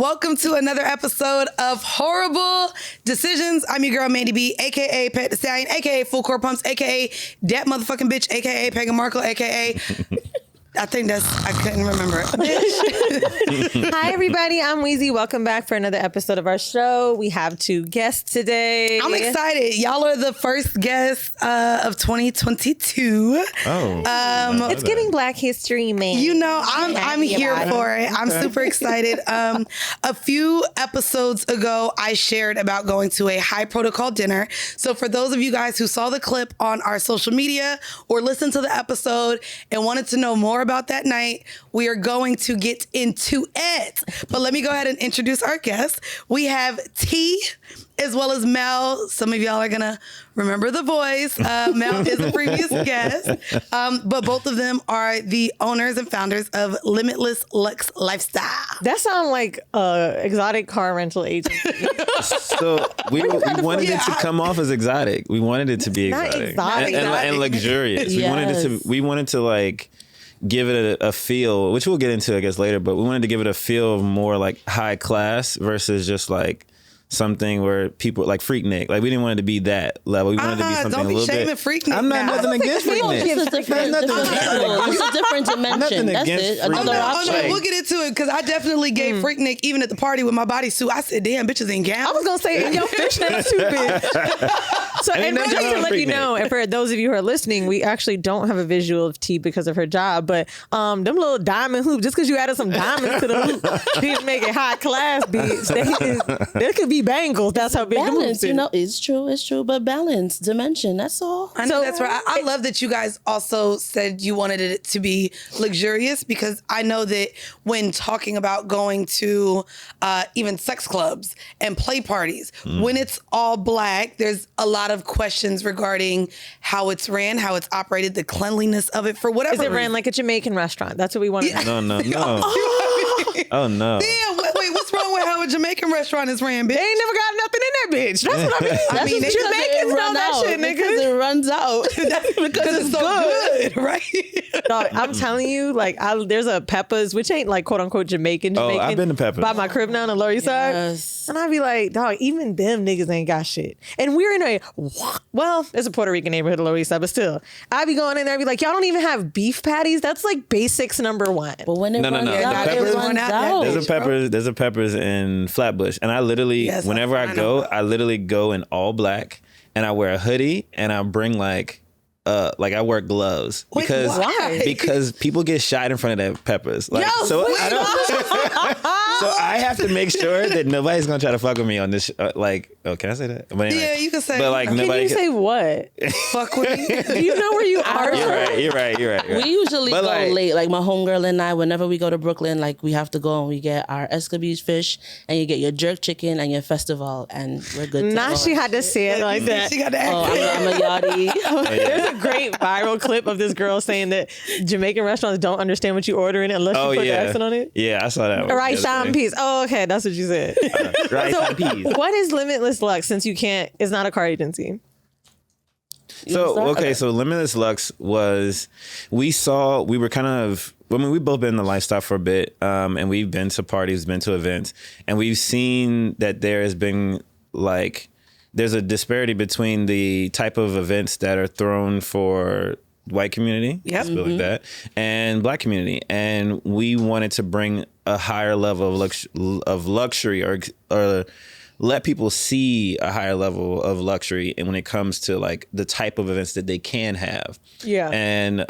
welcome to another episode of Whoreible Decisions. I'm your girl, Mandii B, a.k.a. Pet the Stallion, a.k.a. Full Court Pumps, a.k.a. Dat Motherfucking Bitch, a.k.a. Pagan Markle, a.k.a. I think I couldn't remember. Hi, everybody. I'm Weezy. Welcome back for another episode of our show. We have two guests today. I'm excited. Y'all are the first guests of 2022. Oh, it's giving Black History Month. You know, I'm here for it. I'm super excited. A few episodes ago, I shared about going to a high protocol dinner. So for those of you guys who saw the clip on our social media or listened to the episode and wanted to know more about that night, we are going to get into it. But let me go ahead and introduce our guests. We have T as well as Mel. Some of y'all are going to remember the voice. Mel is a previous guest. But both of them are the owners and founders of Limitless Luxe Lifestyle. That sounds like exotic car rental agency. So we wanted it to come off as exotic. We wanted it to be exotic. And luxurious. Yes. We wanted to like give it a feel, which we'll get into I guess later, but we wanted to give it a feel of more like high class versus just like something where people like Freaknik. Like we didn't want it to be that level. We wanted it to be something don't a little shaming bit. Freaknik I'm not now. nothing against Freaknik. It's a different dimension. Nothing That's against it. Freaknik. Another option. We'll get into it because I definitely gave Freaknik even at the party with my bodysuit. I said, "Damn, bitches in gowns." I was gonna say, your fishnets too big. So, and just to let you know, and for those of you who are listening, we actually don't have a visual of T because of her job, but them little diamond hoops, just because you added some diamonds to the hoop, didn't make it high class, bitch. They could be bangles. That's how big the hoops Balance, is. you know, it's true, but balance, dimension, that's all. I know that's right. I love that you guys also said you wanted it to be luxurious because I know that when talking about going to even sex clubs and play parties, when it's all black, there's a lot of questions regarding how it's ran, how it's operated, the cleanliness of it for whatever Is it reason. ran like a Jamaican restaurant? That's what we want to know. No. Oh no. Damn, wait, what's wrong with how a Jamaican restaurant is ran, bitch? They ain't never got nothing in that bitch. That's what I mean. That's mean, just because Jamaicans it know run that out, shit, nigga. because it runs out. because it's so good, right? Dog, I'm telling you, like, there's a Peppa's, which ain't like quote unquote Jamaican. Oh, I've been to Peppa's. By my crib now on the Lower East Side. Yes. And I be like, dog, even them niggas ain't got shit. And we're in it's a Puerto Rican neighborhood, the Lower East Side, but still, I be going in there, I be like, y'all don't even have beef patties. That's like basics number one. But when it runs out, it Peppers- runs out. There's a Peppers in Flatbush, and I literally, whenever I go, I literally go in all black, and I wear a hoodie, and I bring like I wear gloves because why? because people get shot in front of that Peppers. Like, so I have to make sure that nobody's gonna try to fuck with me on this. Can I say that? But anyway, Yeah, you can say. But like, Can nobody you say what? fuck with me? Do you know where you are? You're right. We usually But go like- late. Like my homegirl and I, whenever we go to Brooklyn, like we have to go and we get our escabeche fish and you get your jerk chicken and your festival and we're good to Nah, go. she had to say it like that. She got the Oh, accent. I'm a yachty. There's a great viral clip of this girl saying that Jamaican restaurants don't understand what you order in it unless you put the accent on it. Yeah, I saw that one. Rice and peas. Oh, okay, that's what you said. Rice and peas. What is Limitless Luxe since it's not a car agency? So Limitless Luxe was, we've both been in the lifestyle for a bit, and we've been to parties, been to events, and we've seen that there has been there's a disparity between the type of events that are thrown for white community, let's put it like that, and black community, and we wanted to bring a higher level of luxury or let people see a higher level of luxury, and when it comes to like the type of events that they can have. Yeah. And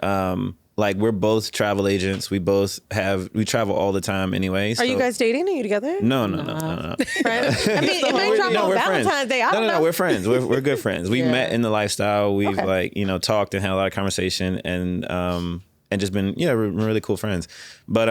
we're both travel agents. We travel all the time anyway. Are you guys dating? Are you together? No. Friends? I mean, it might drop on Valentine's Day. I don't know. No, we're friends. We're good friends. We met in the lifestyle. We've talked and had a lot of conversation and just been we're really cool friends. But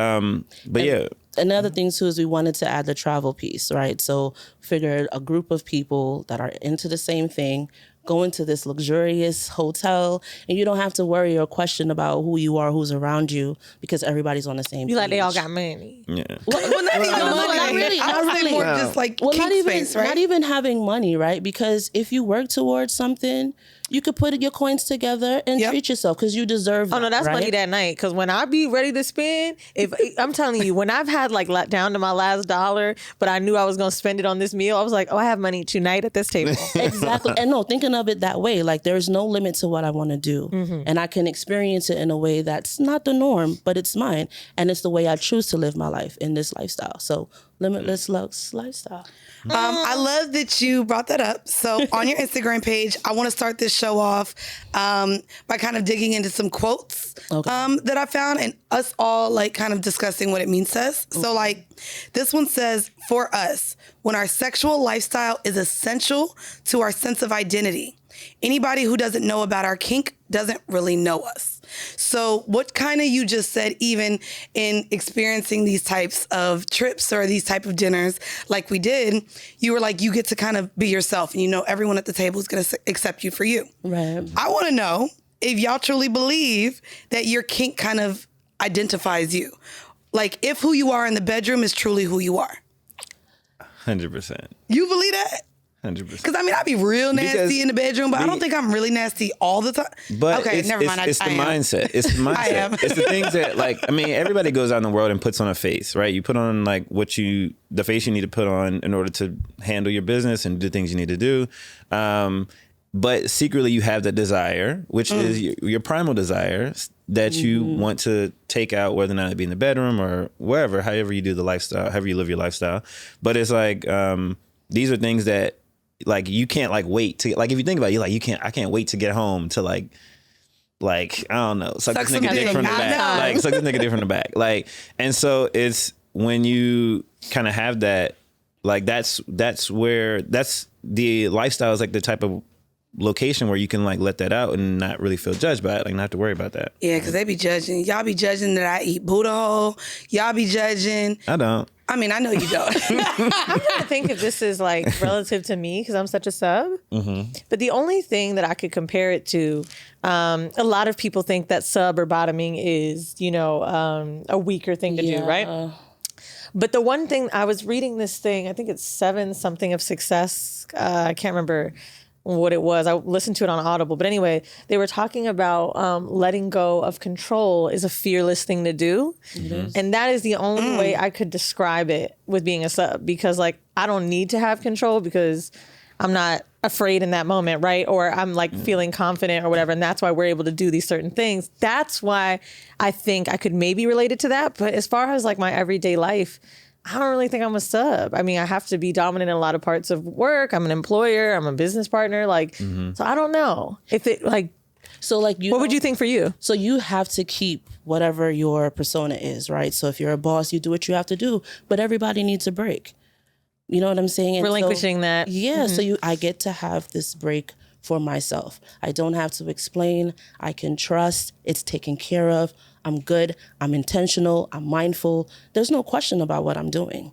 yeah. Another thing too is we wanted to add the travel piece, right? So figured a group of people that are into the same thing, go into this luxurious hotel, and you don't have to worry or question about who you are, who's around you, because everybody's on the same page. You like they all got money. Yeah. Well, not even money. Not really. I would say more just like kink space, right? Not even having money, right? Because if you work towards something, you could put your coins together and treat yourself because you deserve that. Oh, no, that's money that night. Because when I be ready to spend, if I'm telling you, when I've had like down to my last dollar, but I knew I was going to spend it on this meal, I was like, oh, I have money tonight at this table. Exactly. And no, thinking of it that way, like there's no limit to what I want to do. And I can experience it in a way that's not the norm, but it's mine. And it's the way I choose to live my life in this lifestyle. So Limitless Luxe lifestyle. I love that you brought that up. So on your Instagram page, I want to start this show off by kind of digging into some quotes that I found and us all like kind of discussing what it means to us. So like this one says, for us, when our sexual lifestyle is essential to our sense of identity, anybody who doesn't know about our kink doesn't really know us. So what kind of you just said, even in experiencing these types of trips or these type of dinners like we did, you were like, you get to kind of be yourself and you know everyone at the table is going to accept you for you. Right. I want to know if y'all truly believe that your kink kind of identifies you. Like if who you are in the bedroom is truly who you are. 100%. You believe that? 100%. Because I mean, I'd be real nasty in the bedroom, but I don't think I'm really nasty all the time. But okay, never mind. It's the mindset. It's the mindset. I am. It's the things that, like, I mean, everybody goes out in the world and puts on a face, right? You put on like the face you need to put on in order to handle your business and do things you need to do. But secretly, you have that desire, which is your primal desire that you want to take out, whether or not it be in the bedroom or wherever, however you do the lifestyle, however you live your lifestyle. But it's like these are things that. Like you can't like wait to like if you think about it, you're like I can't wait to get home to like I don't know suck this nigga dick from the back, like suck this nigga dick from the back, like. And so it's when you kind of have that, like that's the lifestyle is like the type of location where you can like let that out and not really feel judged by it, like not have to worry about that. Yeah, because they be judging. Y'all be judging that I eat Buddha hole. Y'all be judging. I don't. I mean, I know you don't. I'm trying to think if this is like relative to me because I'm such a sub. But the only thing that I could compare it to, a lot of people think that sub or bottoming is, a weaker thing to do, right? But the one thing, I was reading this thing, I think it's 7 something of success. I can't remember what it was. I listened to it on Audible. But anyway, they were talking about letting go of control is a fearless thing to do. And that is the only way I could describe it with being a sub, because like I don't need to have control because I'm not afraid in that moment, right? Or I'm like feeling confident or whatever. And that's why we're able to do these certain things. That's why I think I could maybe relate it to that. But as far as like my everyday life, I don't really think I'm a sub. I mean, I have to be dominant in a lot of parts of work. I'm an employer. I'm a business partner. Like, so I don't know if it like. So like, what would you think for you? So you have to keep whatever your persona is, right? So if you're a boss, you do what you have to do. But everybody needs a break. You know what I'm saying? And relinquishing that. Yeah. So I get to have this break for myself. I don't have to explain. I can trust. It's taken care of. I'm good. I'm intentional. I'm mindful. There's no question about what I'm doing.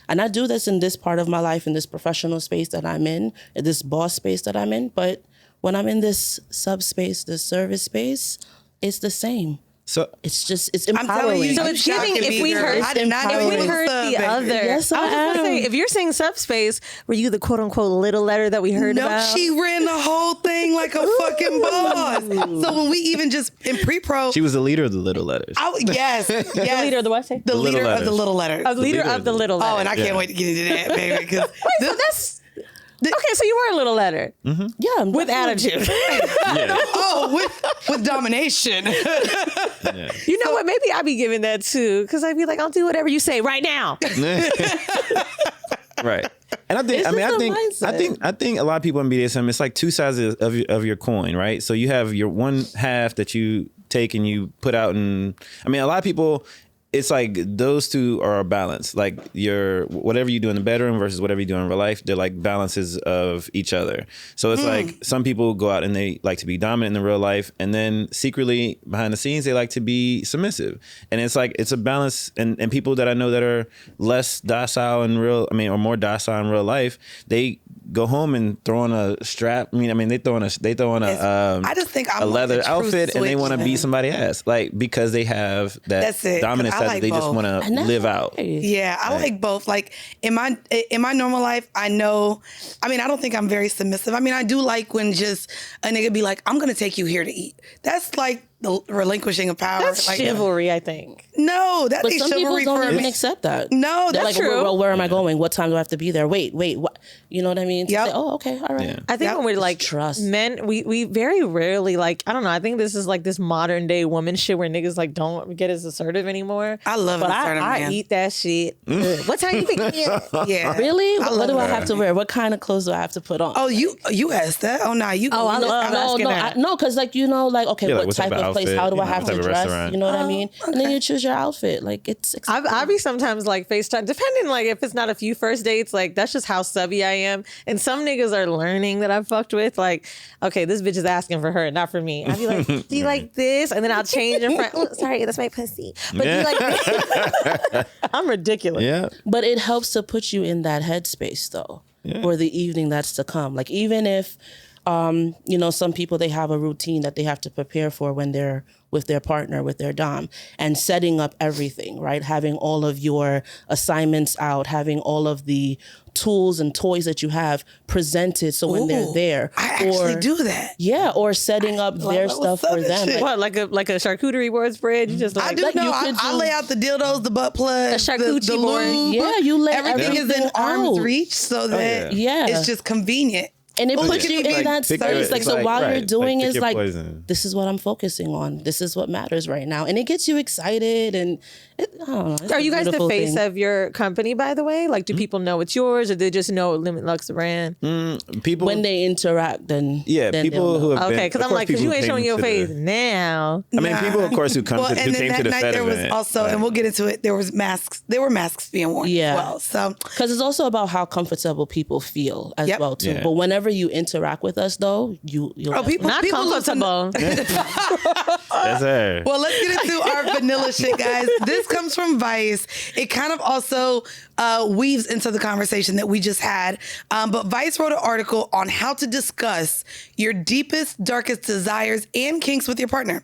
And I do this in this part of my life, in this professional space that I'm in this boss space that I'm in. But when I'm in this sub space, this service space, it's the same. So it's empowering. So it's giving, if we heard the other. Yes, I am. Say, if you're saying subspace, were you the quote unquote little letter that we heard about? No, she ran the whole thing like a fucking boss. So when we even just in pre-pro, she was the leader of the little letters. Yes. The leader of the what? The leader of the little letters. A leader of the little letters. Oh, and I can't wait to get into that, baby. Wait, so that's. Okay, so you were a little letter. Yeah. With attitude. Oh, with domination. You know what? Maybe I'd be giving that too, because I'd be like, I'll do whatever you say right now. Right. And I think a lot of people in BDSM, it's like two sides of your coin, right? So you have your one half that you take and you put out, and I mean, a lot of people, it's like those two are a balance. Like your whatever you do in the bedroom versus whatever you do in real life, they're like balances of each other. So it's like some people go out and they like to be dominant in the real life, and then secretly behind the scenes they like to be submissive. And it's like it's a balance. And people that I know that are less docile in real, or more docile in real life, they go home and throw on a strap. I mean, they throw on a I just think I'm a leather like a true outfit and they want to switch, beat man. somebody's ass, like because they have That's it, that 'cause dominant I side like that they just both. want to live out. Yeah, I like both. Like in my normal life, I know. I mean, I don't think I'm very submissive. I mean, I do like when just a nigga be like, "I'm gonna take you here to eat." That's like the relinquishing of power. That's like, chivalry, I think. No, that But is some people chivalry don't for even accept that. No, They're that's like, true. well, where am I going? What time do I have to be there? Wait, what? You know what I mean? To Yep. say, oh, okay, all right. Yeah. I think Yep. when we're like trust. men, we very rarely like, I don't know. I think this is like this modern day woman shit where niggas like don't get as assertive anymore. I love but an assertive I man. eat that shit. What time you think? Yeah, Really? I What love do I that. have to wear? What kind of clothes do I have to put on? Oh, you asked that? Oh, nah, you. Oh, I you- love asking that. No, because like okay, Yeah, like, what what type type of of place? outfit, How do I you know, have what to type of dress? restaurant. You know what I mean? And then you choose your outfit. Like it's. I'll be sometimes like FaceTime, depending like if it's not a few first dates, like that's just how subby I am. And some niggas are learning that I've fucked with. Like, okay, this bitch is asking for her, not for me. I'll be like, do you like this? And then I'll change in front. Oh, sorry, that's my pussy. But do you like this? I'm ridiculous. Yeah. But it helps to put you in that headspace though, for the evening that's to come. Like even if, some people, they have a routine that they have to prepare for when they're with their partner, with their dom, and setting up everything, right? Having all of your assignments out, having all of the tools and toys that you have presented so when they're there. I actually do that. Yeah, or setting up their that was stuff for Southern them. shit. What, like a charcuterie board spread? You just I like, do like know. you I could lay out the dildos, the butt plug, A charcuterie the board. lube. Yeah, you lay everything is in everything arm's out. reach so that yeah. it's just convenient. And it Oh, puts look at you me, in like, that pick space. your- Like, so like, while right, you're doing like, pick is your like, poison. this is what I'm focusing on. This is what matters right now. And it gets you excited. And I don't know. It's are a you guys the beautiful face thing. of your company, by the way? Like, do people know it's yours or they just know Limit Lux brand? People When they interact, then then people they'll who know. have been, Okay, because of I'm course, like, because people you ain't who showing came your to face the- now. I mean, people, of course, who Well, who and then came to that the night Fed there was event. also, and we'll get into it. There was masks. There were masks being worn Yeah. as well. So Because it's also about how comfortable people feel as Yep. well too. Yeah. But whenever you interact with us, though, you'll people Not listen- comfortable. That's her. Well, let's get into our vanilla shit, guys. This comes from Vice. It kind of also weaves into the conversation that we just had. But Vice wrote an article on how to discuss your deepest, darkest desires and kinks with your partner.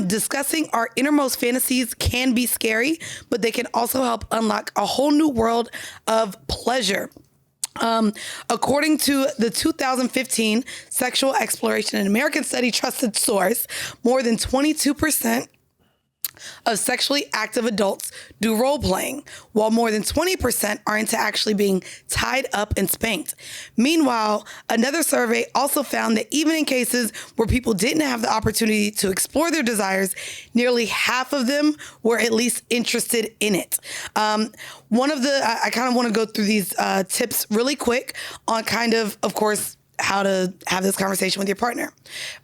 Discussing our innermost fantasies can be scary, but they can also help unlock a whole new world of pleasure. According to the 2015 Sexual Exploration and American Study trusted source, more than 22% of sexually active adults do role playing, while more than 20% are into actually being tied up and spanked. Meanwhile, another survey also found that even in cases where people didn't have the opportunity to explore their desires, nearly half of them were at least interested in it. One of the, I kind of want to go through these tips really quick on kind of course, how to have this conversation with your partner.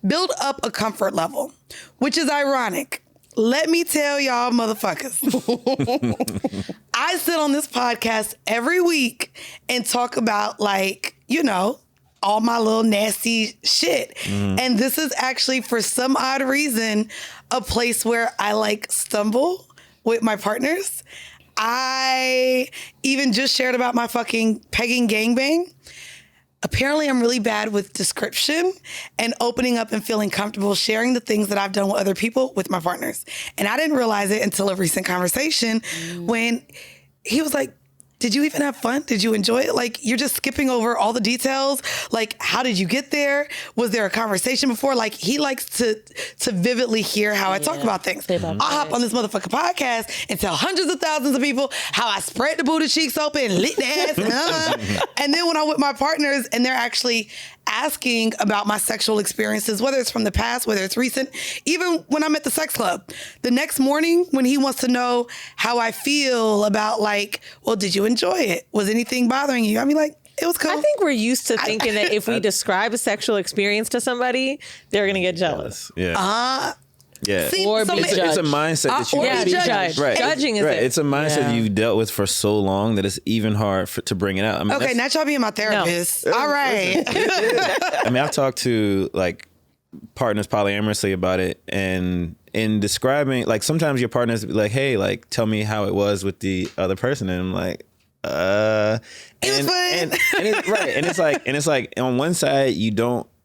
Build up a comfort level, which is ironic. Let me tell y'all motherfuckers, I sit on this podcast every week and talk about all my little nasty shit. And this is actually, for some odd reason, a place where I stumble with my partners. I even just shared about my fucking pegging gangbang. Apparently, I'm really bad with description and opening up and feeling comfortable sharing the things that I've done with other people with my partners. And I didn't realize it until a recent conversation when he was like, did you even have fun? Did you enjoy it? Like, you're just skipping over all the details. Like, how did you get there? Was there a conversation before? Like, he likes to vividly hear how I talk about things. I'll hop on this motherfucking podcast and tell hundreds of thousands of people how I spread the booty cheeks open, lit the ass, and then when I'm with my partners and they're actually asking about my sexual experiences, whether it's from the past, whether it's recent, even when I'm at the sex club, the next morning when he wants to know how I feel about well, did you enjoy it? Was anything bothering you? I mean, it was cool. I think we're used to thinking that if we describe a sexual experience to somebody, they're going to get jealous. Yeah. Yeah. See, Or be it's a mindset that you or Yeah, be be judged. judged. Right. Judging is right. it. It's a mindset Yeah. you've dealt with for so long that it's even hard to bring it out. I mean, Okay, not y'all being my therapist. All right. I mean, I've talked to partners polyamorously about it, and in describing, sometimes your partners be like, hey, tell me how it was with the other person, and I'm like, And it's right. And it's like on one side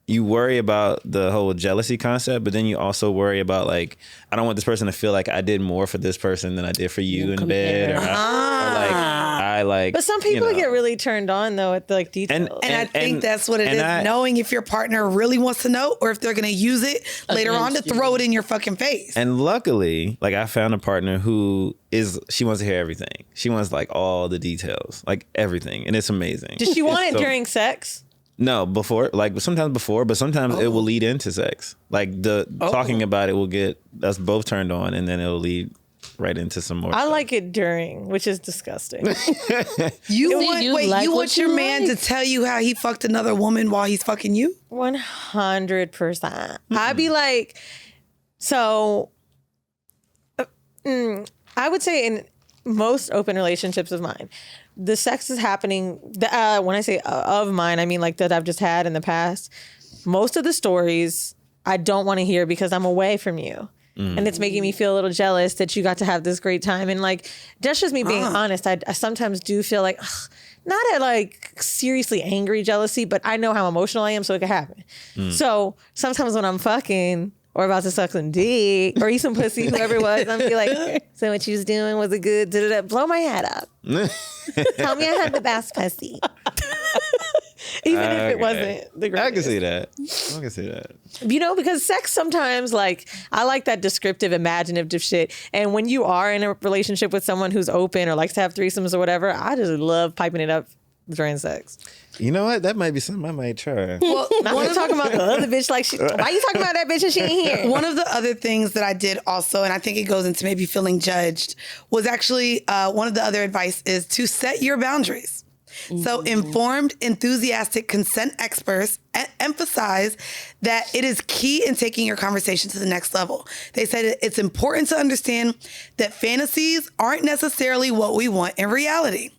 you worry about the whole jealousy concept, but then you also worry about like, I don't want this person to feel like I did more for this person than I did for you in bed, or I like. But some people get really turned on though at the like details, and I think that's what it is. Knowing if your partner really wants to know, or if they're going to use it later on to throw it in your fucking face. And luckily, like I found a partner who she wants to hear everything. She wants like all the details, like everything, and it's amazing. Does she want it during sex? No, before, like sometimes before, but sometimes it will lead into sex. Like talking about it will get us both turned on, and then it'll lead right into some more. I like it during, which is disgusting. You want your man to tell you how he fucked another woman while he's fucking you? 100%. I'd be like, so I would say in most open relationships of mine, the sex is happening. When I say of mine, I mean like that I've just had in the past. Most of the stories I don't want to hear because I'm away from you. And it's making me feel a little jealous that you got to have this great time. And like, that's just me being honest. I sometimes do feel like, not at like seriously angry jealousy, but I know how emotional I am, so it could happen. So sometimes when I'm fucking or about to suck some dick or eat some pussy, whoever it was, I'm be like, so what you was doing, was it good? Blow my head up. Tell me I had the best pussy. Even if it wasn't the greatest. I can see that. You know, because sex sometimes, like, I like that descriptive, imaginative shit. And when you are in a relationship with someone who's open or likes to have threesomes or whatever, I just love piping it up during sex. You know what? That might be something I might try. Well, not to talk about the other bitch. Like, why you talking about that bitch and she ain't here? One of the other things that I did also, and I think it goes into maybe feeling judged, was actually one of the other advice is to set your boundaries. So informed, enthusiastic consent experts emphasize that it is key in taking your conversation to the next level. They said it's important to understand that fantasies aren't necessarily what we want in reality.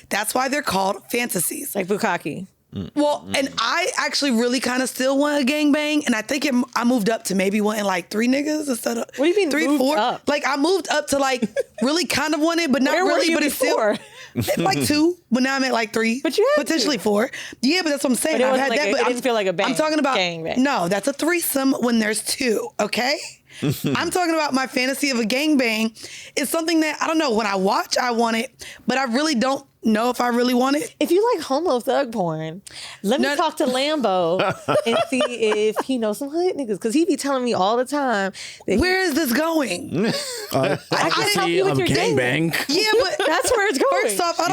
That's why they're called fantasies. Like bukkake. Well, and I actually really kind of still want a gangbang, and I think I moved up to maybe wanting like 3 niggas instead of what do you mean 3, moved 4. Up? Like I moved up to like really kind of want it, but not Where really. Were you but before? It's still like 2, but now I'm at like 3. But you had potentially 4. Yeah, but that's what I'm saying. But it I've wasn't had like that, but it didn't feel like a bang. I'm talking about gangbang. No, that's a threesome when there's 2. Okay. I'm talking about my fantasy of a gangbang. It's something that I don't know. When I watch, I want it, but I really don't know if I really want it. If you like homo thug porn, let me talk to Lambo and see if he knows some hood niggas, because he be telling me all the time. Where is this going? I can help you with your gangbang. Yeah, but that's where it's going. First off, I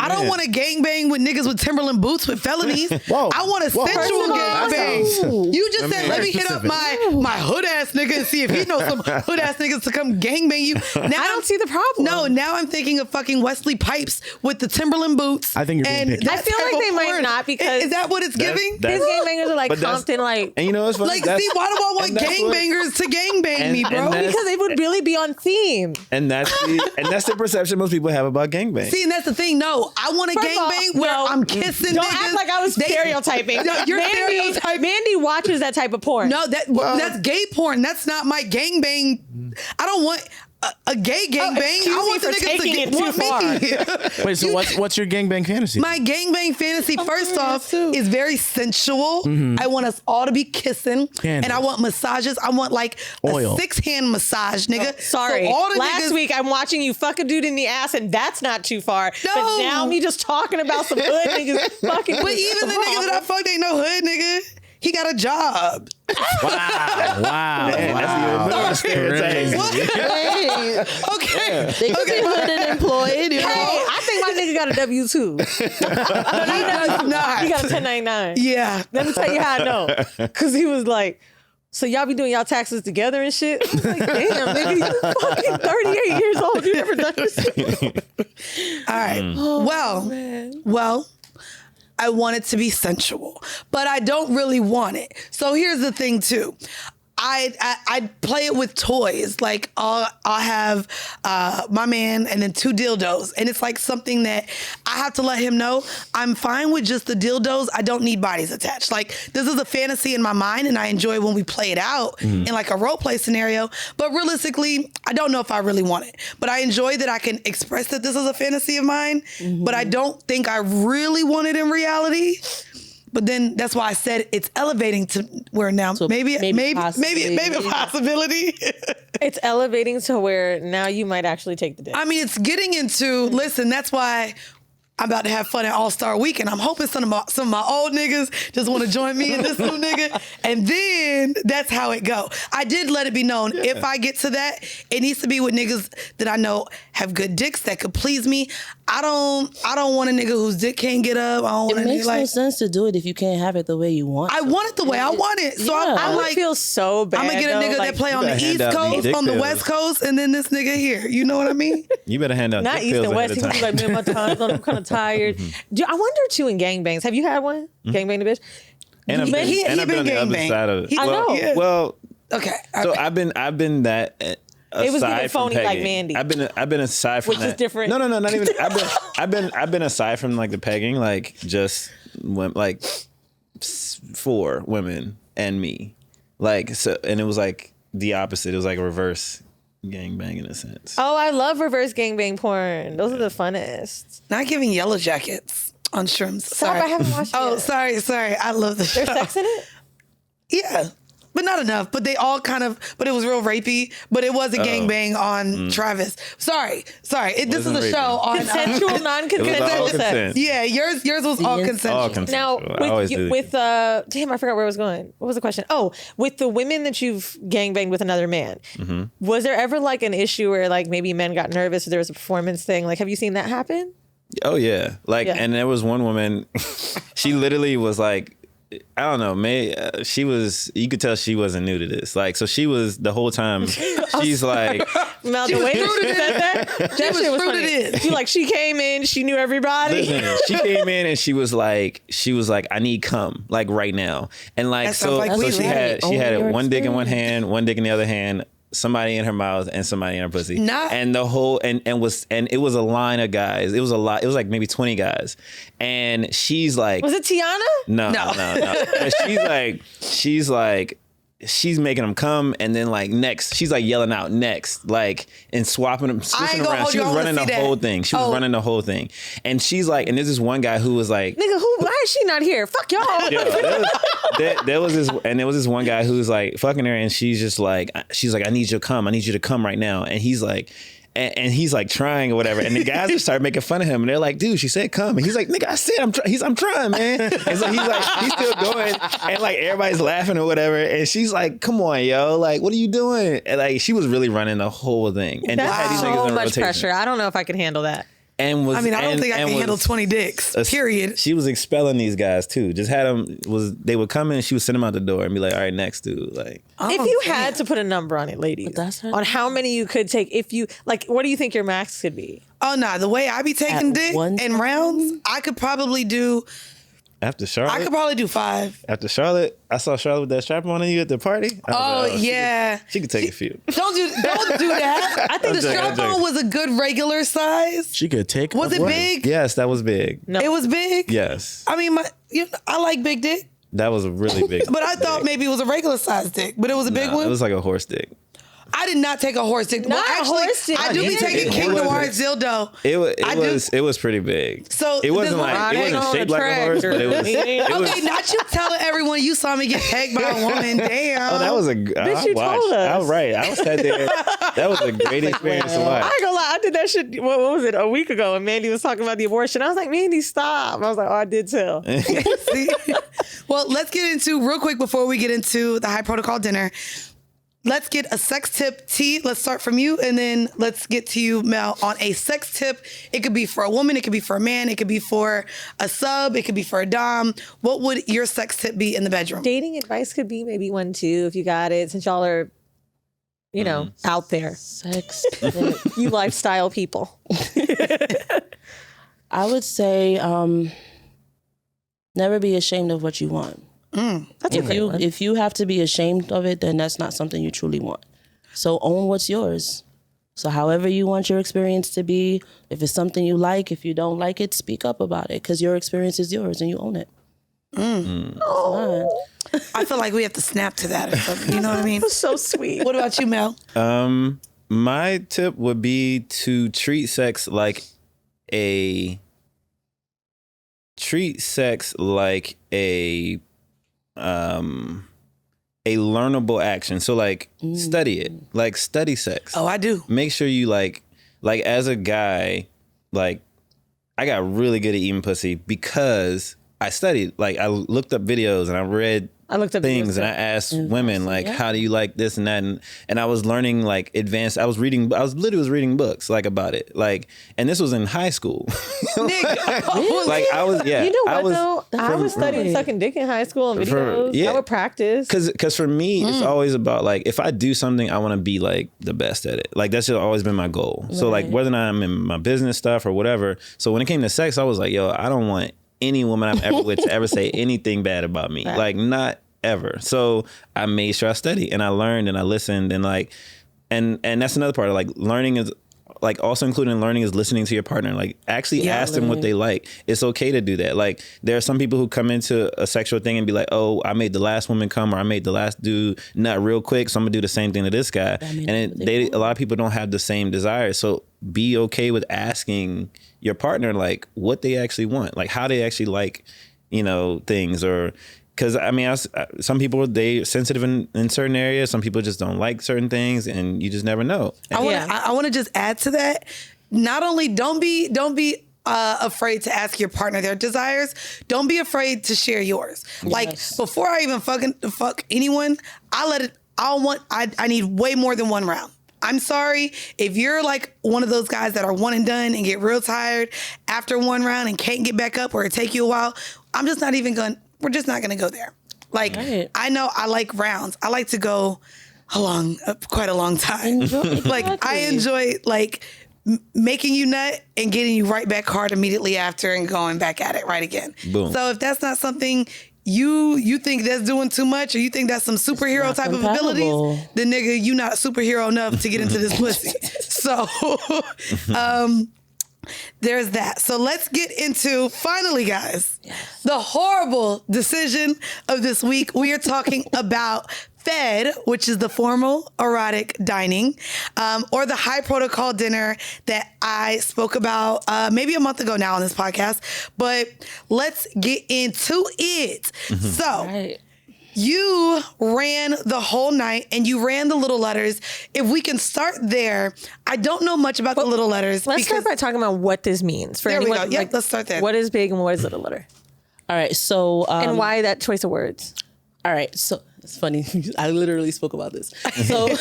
don't want a gangbang with niggas with Timberland boots with felonies. Whoa. I want a sensual gangbang. You just said let me hit up specific. my hood ass nigga and see if he knows some hood ass niggas to come gangbang you. Now I don't see the problem. No, now I'm thinking of fucking Wesley Pipes with the Timberland boots. I think you're being picky. I feel like they might not, because is that what it's giving? His gangbangers are like Compton, like. And you know what's funny? Like, see, why do I want gangbangers to gangbang me, bro? Because it would really be on theme. And that's the perception most people have about gangbang. See, and that's the thing. No, I want a gangbang where I'm kissing Don't niggas. act like I was stereotyping. No, you're stereotyping. Mandii watches that type of porn. No, that's gay porn. That's not my gangbang. I don't want a gay gangbang. I want the niggas to it too far. Wait, so what's your gangbang fantasy? My gangbang fantasy, first off, is very sensual. I want us all to be kissing, and I want massages. I want like oil. A 6-hand massage, nigga. Sorry. So all the Last week I'm watching you fuck a dude in the ass, and that's not too far. No. But now me just talking about some hood niggas fucking. But even the niggas that I fucked ain't no hood nigga. He got a job. Wow. That's the stereotype. Hey, okay. They could be hood and employed. You know? Hey, I think my nigga got a W-2. He does not. He got a 1099. Yeah. Let me tell you how I know. Because he was like, so y'all be doing y'all taxes together and shit? I was like, damn, nigga, you fucking 38 years old. You never done this. All right. Well, I want it to be sensual, but I don't really want it. So here's the thing too. I play it with toys. Like I'll have my man and then 2 dildos, and it's like something that I have to let him know I'm fine with just the dildos. I don't need bodies attached. Like this is a fantasy in my mind, and I enjoy when we play it out in like a role play scenario. But realistically, I don't know if I really want it. But I enjoy that I can express that this is a fantasy of mine. But I don't think I really want it in reality. But then that's why I said it's elevating to where now maybe a possibility. It's elevating to where now you might actually take the dick. I mean, it's getting into, listen, that's why I'm about to have fun at All-Star Weekend. I'm hoping some of my old niggas just want to join me and this new nigga. And then that's how it go. I did let it be known, if I get to that, it needs to be with niggas that I know have good dicks that could please me. I don't want a nigga whose dick can't get up. I don't want it makes no sense to do it if you can't have it the way you want. I want it the way I want it. So I I'm would like, feel so bad. I'm gonna get a nigga that play on the East Coast, on the West Coast, and then this nigga here. You know what I mean? You better hand out not dick East pills and West. ahead He of could be time. like, man, my time's on. I'm kind of tired. I wonder too in gangbangs. Have you had one? Gangbang the bitch? And I've been, He and I've been on the other gangbang. side of it. I know. Yeah. Well, Okay. so I've been that. It was aside giving from phony like pegging. Mandii. I've been aside from Which that. is different. No, not even. I've been aside from like the pegging, like just like 4 women and me, like so, and it was like the opposite. It was like a reverse gangbang in a sense. Oh, I love reverse gangbang porn. Those are the funnest. Not giving Yellow Jackets on shrooms. Stop, Sorry. I haven't watched it yet. Sorry. I love the show. There's sex in it? Yeah. But not enough. But they all kind of, but it was real rapey. But it was a gangbang on Travis. Sorry. This is a Wasn't show rapey. on Consensual, It was all non-consensual sex. consent. Yeah, yours was all consensual. All consensual. Now, I always do. damn, I forgot where I was going. What was the question? Oh, with the women that you've gangbanged with another man, was there ever like an issue where like maybe men got nervous or there was a performance thing? Like, have you seen that happen? Oh yeah, like, Yeah. and there was one woman. She literally was like, I don't know, she was. You could tell she wasn't new to this. Like, so she was the whole time. She's like, Mel, the way that you said that shit was funny. She came in, she knew everybody. listen, she came in and she was like, I need cum, like right now, and like That so. sounds like So Weezy. she had Only your one dick in one experience. hand, one dick in the other hand. Somebody in her mouth and somebody in her pussy. Not- and the whole and it was a line of guys. It was a lot. It was like maybe 20 guys. And she's like, Was it Tiana? No. And she's making them come, and then like next, she's like yelling out next, like and swapping them, switching gonna around. hold She you, was I wanna running the see that. whole thing. She was running the whole thing, and she's like, and there's this one guy who was like, Nigga, why is she not here? Fuck y'all. Yo, there was this one guy who was like fucking her, and she's like, I need you to come right now, and he's like. And he's like trying or whatever, and the guys just started making fun of him, and they're like, "Dude, she said come," and he's like, "Nigga, I said I'm trying, man." And so he's still going, and like everybody's laughing or whatever, and she's like, "Come on, yo, like what are you doing?" And like she was really running the whole thing, and just had That's these niggas so in much rotation. pressure. I don't know if I can handle that. And was I mean, I don't think I can handle 20 dicks, period. She was expelling these guys too. Just had them they would come in, and she would send them out the door and be like, "All right, next dude." Like, If you had to put a number on it, ladies, that's her on how many you could take, if you like, what do you think your max could be? Oh, nah, the way I be taking At dick one in rounds, I could probably do after Charlotte, 5. After Charlotte, I saw Charlotte with that strap on you at the party. I was like, Yeah. she could take a few. Don't do that. I think the joking, I'm strap on joking. was a good regular size. She could take. Was it what? big? Yes, that was big. No. It was big? Yes, I mean, I like big dick, that was a really big. but I thought maybe it was a regular size dick, but it was a big one. It was like a horse dick. I did not take a horse dick. Not a horse dick. I do be It taking was- King it Noir's dildo. It was pretty big. So it wasn't this like one- it wasn't on shaped a like a horse, but it was. tractor. It was Okay, not you telling everyone you saw me get pegged by a woman. Damn. oh, that was a. Bitch, I you watched. told us. I was right. I was sat there. That was a great experience to watch. I ain't gonna lie, I did that shit, what was it, a week ago, and Mandii was talking about the abortion. I was like, Mandii, stop. I was like, oh, I did tell. See? Well, let's get into, real quick before we get into the high protocol dinner, let's get a sex tip. T, let's start from you, and then let's get to you, Mel, on a sex tip. It could be for a woman, it could be for a man, it could be for a sub, it could be for a dom. What would your sex tip be in the bedroom? Dating advice could be maybe 1, 2, if you got it, since y'all are, you know, out there. Sex. You lifestyle people. I would say never be ashamed of what you want. If you have to be ashamed of it, then that's not something you truly want. So own what's yours. So however you want your experience to be, if it's something you like, if you don't like it, speak up about it because your experience is yours and you own it. I feel like we have to snap to that or something. You know what I mean? So sweet. What about you, Mel? My tip would be to treat sex like a learnable action. So like study it. Like study sex. Oh, I do. Make sure you like as a guy, like I got really good at eating pussy because I studied. Like I looked up videos and I read looked up things and I asked women like, how do you like this and that? And I was learning like advanced. I was literally reading books like about it. Like, and this was in high school. Like I was, yeah. You know what though? I was studying sucking dick in high school and videos. I would practice. Cause for me, it's always about like, if I do something, I want to be like the best at it. Like that's just always been my goal. Right. So like whether or not I'm in my business stuff or whatever. So when it came to sex, I was like, yo, I don't want any woman I'm ever with to ever say anything bad about me. Right. Like not ever. So I made sure I studied and I learned and I listened and like, and that's another part of like learning is like also including learning is listening to your partner. Like actually ask them what they like. It's okay to do that. Like there are some people who come into a sexual thing and be like, oh, I made the last woman come or I made the last dude nut real quick. So I'm gonna do the same thing to this guy. And a lot of people don't have the same desire. So be okay with asking your partner like what they actually want, like how they actually like, you know, things or. Because, I mean, some people, they're sensitive in certain areas. Some people just don't like certain things, and you just never know. And I want to just add to that. Not only don't be afraid to ask your partner their desires. Don't be afraid to share yours. Yes. Like, before I even fuck anyone, I need way more than one round. I'm sorry if you're like one of those guys that are one and done and get real tired after one round and can't get back up or it take you a while. We're just not going to go there. Like, right. I know I like rounds. I like to go quite a long time. Like, I enjoy like making you nut and getting you right back hard immediately after and going back at it right again. Boom. So if that's not something you think that's doing too much or you think that's some superhero type of abilities, then nigga, you not superhero enough to get into this pussy. So, there's that. So let's get into, finally, guys, the horrible decision of this week. We are talking about FED, which is the formal erotic dining, or the high protocol dinner that I spoke about maybe a month ago now on this podcast. But let's get into it. So you ran the whole night and you ran the little letters. If we can start there, I don't know much about the little letters. Let's start by talking about what this means for anyone. We go. Yeah, like, let's start there. What is big and what is little letter? All right, so and why that choice of words? All right, so it's funny. I literally spoke about this. So,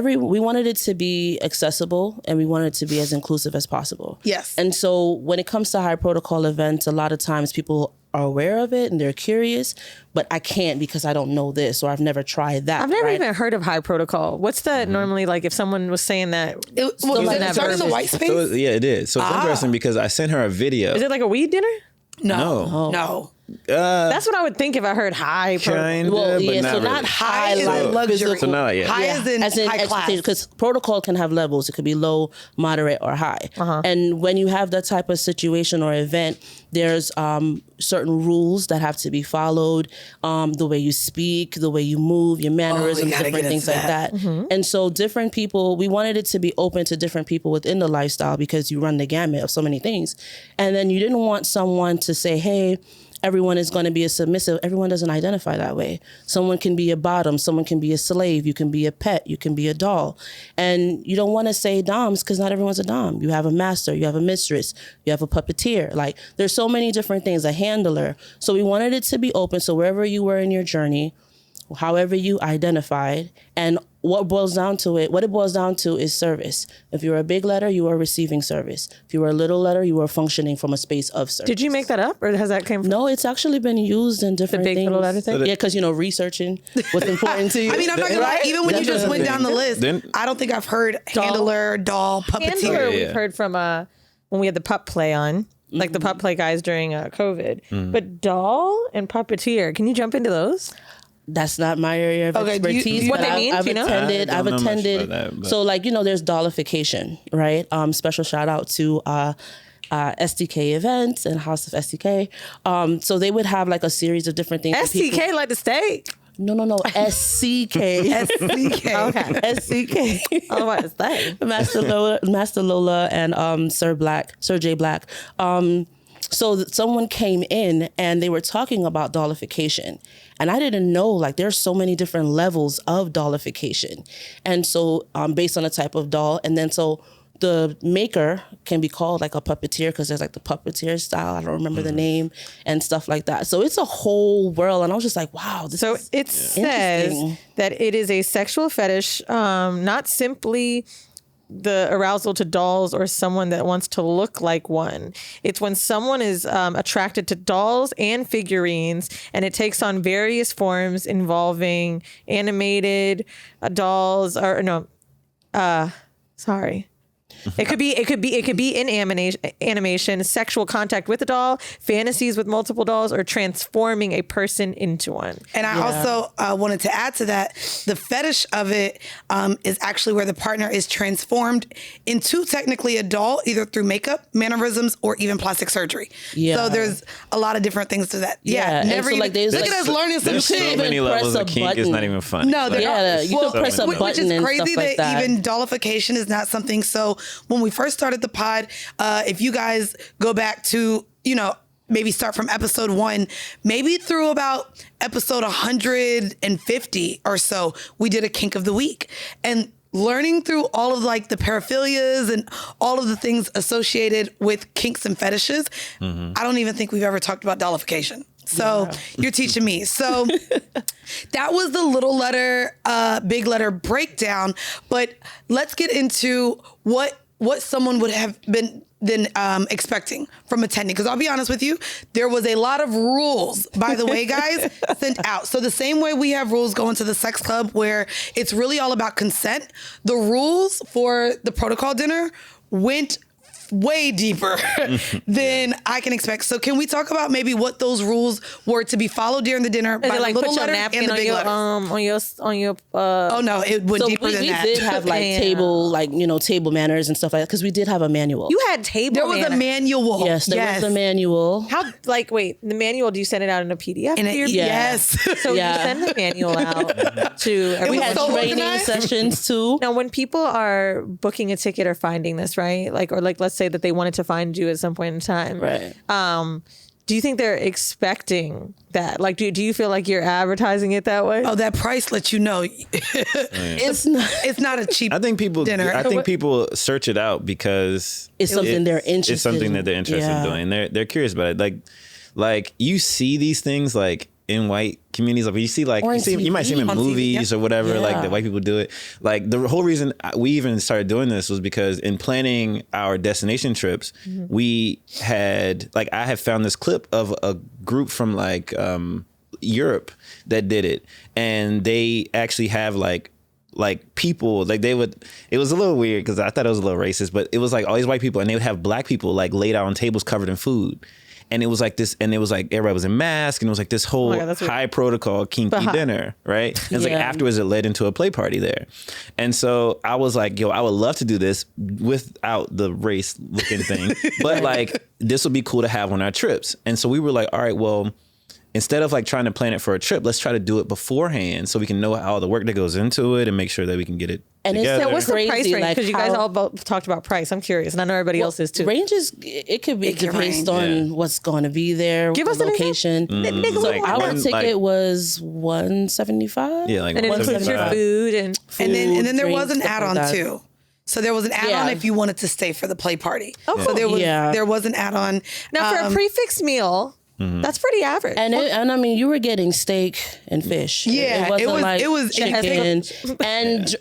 we wanted it to be accessible and we wanted it to be as inclusive as possible. Yes. And so when it comes to high protocol events, a lot of times people are aware of it and they're curious, but I can't because I don't know this or I've never tried that. I've never even heard of high protocol. What's that normally like if someone was saying that? It started in the white space? So, yeah, it is. So it's interesting because I sent her a video. Is it like a weed dinner? No. That's what I would think if I heard high. Well, yeah, not so really. not high like luxury. So not yet. High as in high class. Because protocol can have levels. It could be low, moderate, or high. And when you have that type of situation or event, there's certain rules that have to be followed. The way you speak, the way you move, your mannerisms, different things like that. And so different people, we wanted it to be open to different people within the lifestyle because you run the gamut of so many things. And then you didn't want someone to say, hey, everyone is going to be a submissive. Everyone doesn't identify that way. Someone can be a bottom. Someone can be a slave. You can be a pet. You can be a doll. And you don't want to say doms because not everyone's a dom. You have a master. You have a mistress. You have a puppeteer. Like there's so many different things, a handler. So we wanted it to be open. So wherever you were in your journey, however you identified, and what it boils down to is service. If you're a big letter, you are receiving service. If you are a little letter, you are functioning from a space of service. Did you make that up or has that came from? No, it's actually been used in different things. The big little letter thing? Yeah, because, researching what's important to you. I mean, I'm not going to lie, even when you just went down the list, I don't think I've heard handler, doll, puppeteer. Handler we've heard from when we had the pup play on. like the pup play guys during COVID. But doll and puppeteer, can you jump into those? That's not my area of expertise. do you what they mean? I've Do you know? attended. I I've don't know much attended. about that, but- So like there's Dollification, right? Special shout out to SDK events and House of SDK. So they would have like a series of different things. that people- STK like the steak? No, SCK. SCK. Okay. SCK. Oh, what is that? Master Lola and Sir J Black. So someone came in and they were talking about dollification. And I didn't know, like, there's so many different levels of dollification. And so based on the type of doll. And then so the maker can be called like a puppeteer because there's like the puppeteer style. I don't remember the name and stuff like that. So it's a whole world. And I was just like, wow. So it says that it is a sexual fetish, not simply the arousal to dolls or someone that wants to look like one. It's when someone is attracted to dolls and figurines, and it takes on various forms involving animated dolls or It could be in animation, sexual contact with a doll, fantasies with multiple dolls, or transforming a person into one. And I also wanted to add to that, the fetish of it is actually where the partner is transformed into technically a doll, either through makeup, mannerisms, or even plastic surgery. Yeah. So there's a lot of different things to that. Yeah. Never So, even, like, there's, look like, at us learning some There's shit. so many press levels a of kink. It's button. not even funny. No, Like, they're you can press a which button is and crazy stuff like that that. even dollification is not something. So when we first started the pod, if you guys go back to, maybe start from episode 1, maybe through about episode 150 or so, we did a kink of the week. And learning through all of like the paraphilias and all of the things associated with kinks and fetishes, I don't even think we've ever talked about dollification. So you're teaching me. So that was the little letter, big letter breakdown. But let's get into what someone would have been expecting from attending. Because I'll be honest with you, there was a lot of rules, by the way, guys, sent out. So the same way we have rules going to the sex club where it's really all about consent, the rules for the protocol dinner went way deeper than I can expect. So can we talk about maybe what those rules were to be followed during the dinner by the like little put your letter napkin and the big letter? on your Oh no, it went So deeper than we that. did have like table manners and stuff like that because we did have a manual. You had table There was a manners. manual. Yes, there was a manual. How, wait, the manual, do you send it out in a PDF? Yes. So you send the manual out to everyone. We had so training organized. sessions too. Now, when people are booking a ticket or finding this, right? Or let's say that they wanted to find you at some point in time. Right. Do you think they're expecting that? Like, do you feel like you're advertising it that way? Oh, that price lets you know it's not a cheap I think people dinner. search it out because It's something they're interested It's something in. that they're interested in doing. They're curious about it. Like you see these things like in white communities, like you see you might see them in On TV, movies or whatever, like Yeah. the white people do it. Like the whole reason we even started doing this was because in planning our destination trips, we had I had found this clip of a group from Europe that did it, and they actually have like people, it was a little weird because I thought it was a little racist, but it was like all these white people and they would have black people like laid out on tables covered in food. And it was like this, and it was like everybody was in masks, and it was like this whole high protocol kinky dinner, right? And it's like afterwards it led into a play party there. And so I was like, I would love to do this without the race looking thing, but this would be cool to have on our trips. And so we were like, all right, well, instead of trying to plan it for a trip, let's try to do it beforehand so we can know all the work that goes into it and make sure that we can get it together. So what's the price crazy, range? Because you guys all both talked about price. I'm curious, and I know everybody else is too. Ranges, it could be based on what's going to be there, Give us the an location. So Our ticket was $175. Yeah, and it includes your food and then there was drinks, an stuff add-on like that. too. So there was an add-on if you wanted to stay for the play party. Oh, So there cool. was an add-on. Now for a prefix meal. That's pretty average. And I mean, you were getting steak and fish. Yeah, it wasn't like it was chicken and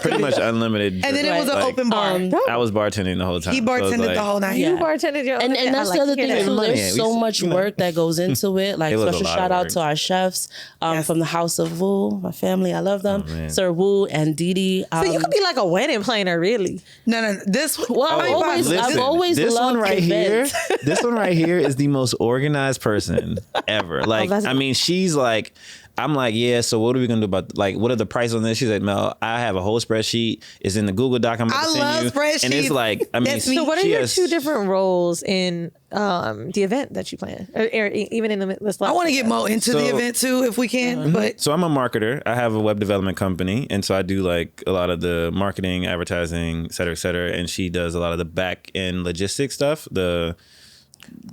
pretty much unlimited. And then it was an open bar. I was bartending the whole time. He bartended the whole night. You bartended your own. And that's the other thing too. There's so much work that goes into it. Like special shout out to our chefs from the House of Woo, my family. I love them, Sir Woo and Dee Dee. So you could be like a wedding planner, really. No. I've always this loved one right events. here. This one right here is the most organized person ever. Like, I mean, she's like, I'm like, yeah, so what are we gonna do about, like, what are the prices on this? She's like, Mel, I have a whole spreadsheet. It's in the Google Doc I'm gonna send you. Spreadsheets. And it's like, I mean, So what are your two different roles in the event that you plan, or even in the Limitless Luxe? I want to get Mo into the event too, if we can. But so I'm a marketer. I have a web development company, and so I do like a lot of the marketing, advertising, et cetera, et cetera. And she does a lot of the back end logistics stuff, the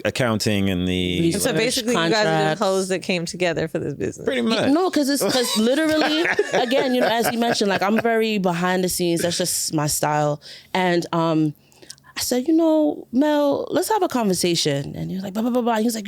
accounting and the. And so basically, you guys are the hoes that came together for this business. Pretty much. No, because literally, again, as you mentioned, like I'm very behind the scenes. That's just my style. And I said, Mel, let's have a conversation. And he was like, blah, blah, blah, blah. He was like,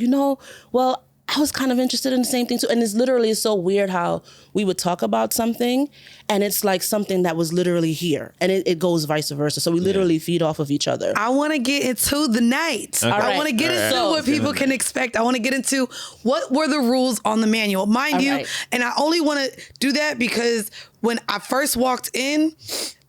well, I was kind of interested in the same thing too. And it's literally so weird how we would talk about something and it's like something that was literally here. And it goes vice versa. So we literally feed off of each other. I want to get into the night. Okay. I want to get into what people can expect. I want to get into what were the rules on the manual. Mind you, and I only want to do that because when I first walked in,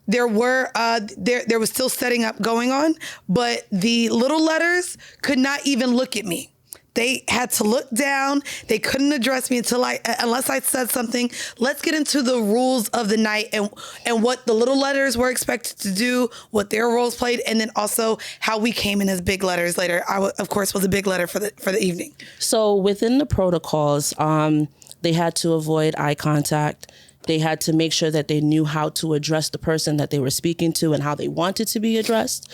there was still setting up going on, but the little letters could not even look at me. They had to look down. They couldn't address me unless I said something. Let's get into the rules of the night and what the little letters were expected to do, what their roles played, and then also how we came in as big letters later. I, of course, was a big letter for the evening. So within the protocols, they had to avoid eye contact. They had to make sure that they knew how to address the person that they were speaking to and how they wanted to be addressed.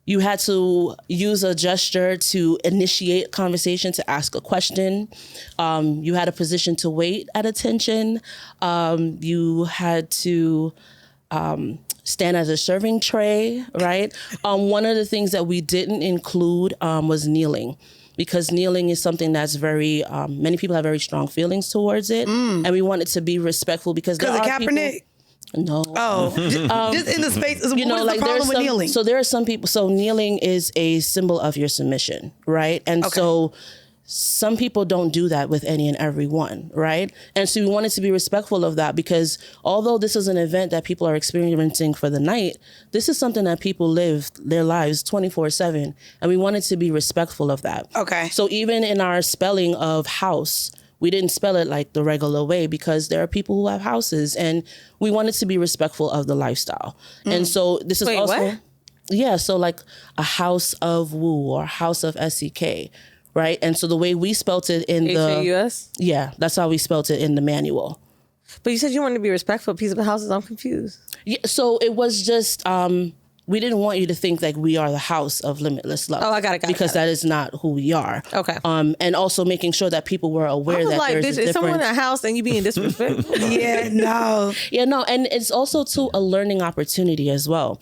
You had to use a gesture to initiate conversation, to ask a question. You had a position to wait at attention. You had to stand as a serving tray, right? One of the things that we didn't include was kneeling. Because kneeling is something that's very, many people have very strong feelings towards it. And we want it to be respectful because there are Kaepernick? people... No. Oh, just in the space. What is the problem with kneeling? So there are some people, so kneeling is a symbol of your submission, right? And so some people don't do that with any and every one, right? And so we wanted to be respectful of that because although this is an event that people are experiencing for the night, this is something that people live their lives 24/7. And we wanted to be respectful of that. Okay. So even in our spelling of house, we didn't spell it like the regular way because there are people who have houses and we wanted to be respectful of the lifestyle. And so this is what? Yeah, so like a house of Woo or house of SEK. Right. And so the way we spelt it in H-A-U-S? Yeah, that's how we spelt it in the manual. But you said you wanted to be respectful of peaceable houses. I'm confused. Yeah, so it was just, we didn't want you to think like we are the house of Limitless Love. Oh, I got it. Because that is not who we are. Okay. And also making sure that people were aware that there's a difference. Is someone in that house and you being disrespectful? Yeah, no. Yeah, no. And it's also too a learning opportunity as well.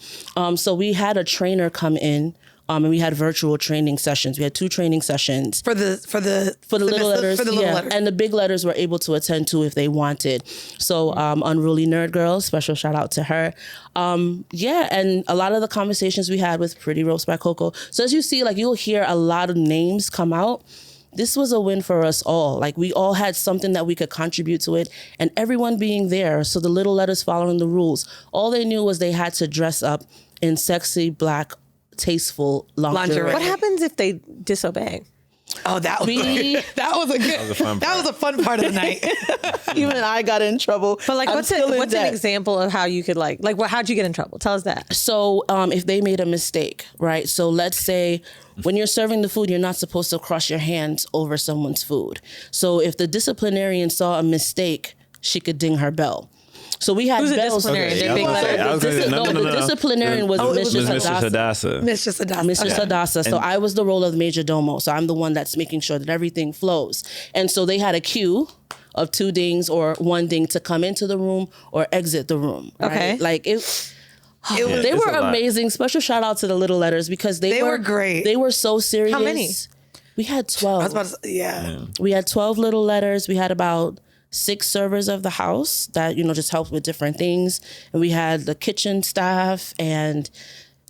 So we had a trainer come in. And we had virtual training sessions. We had 2 training sessions for the little letters. For the little letters. And the big letters were able to attend to if they wanted. So Unruly Nerd Girl, special shout out to her. And a lot of the conversations we had with Pretty Ropes by Coco. So as you see, like you'll hear a lot of names come out. This was a win for us all. Like we all had something that we could contribute to it and everyone being there. So the little letters following the rules. All they knew was they had to dress up in sexy black tasteful lingerie. What happens if they disobey? Oh, that was a fun part of the night. Even I got in trouble. But like, what's an example of how you could how'd you get in trouble? Tell us that. So if they made a mistake, right? So let's say when you're serving the food, you're not supposed to cross your hands over someone's food. So if the disciplinarian saw a mistake, she could ding her bell. So we had Who's bells. A disciplinarian? The disciplinarian was Mistress Hadassah. Mistress Hadassah. So I was the role of major domo. So I'm the one that's making sure that everything flows. And so they had a queue of 2 dings or 1 ding to come into the room or exit the room. Right? Okay. Like it. They were amazing. Special shout out to the little letters because they were great. They were so serious. How many? We had 12. I was about to say, yeah. We had 12 little letters. We had about 6 servers of the house that, just helped with different things. And we had the kitchen staff, and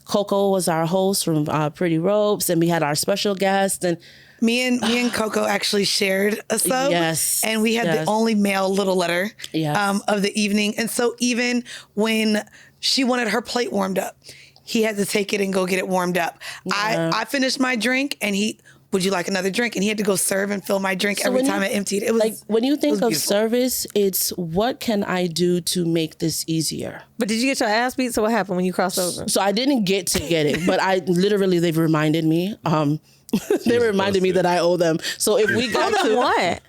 Coco was our host from Pretty Ropes, and we had our special guest. And Me and Coco actually shared a sub. Yes. And we had the only male little letter of the evening. And so even when she wanted her plate warmed up, he had to take it and go get it warmed up. Yeah. I finished my drink, and would you like another drink? And he had to go serve and fill my drink every time I emptied. It was like, when you think of service, it's what can I do to make this easier? But did you get your ass beat? So what happened when you crossed over? So I didn't get to get it, but they've reminded me. They reminded me that I owe them. So if we got to what?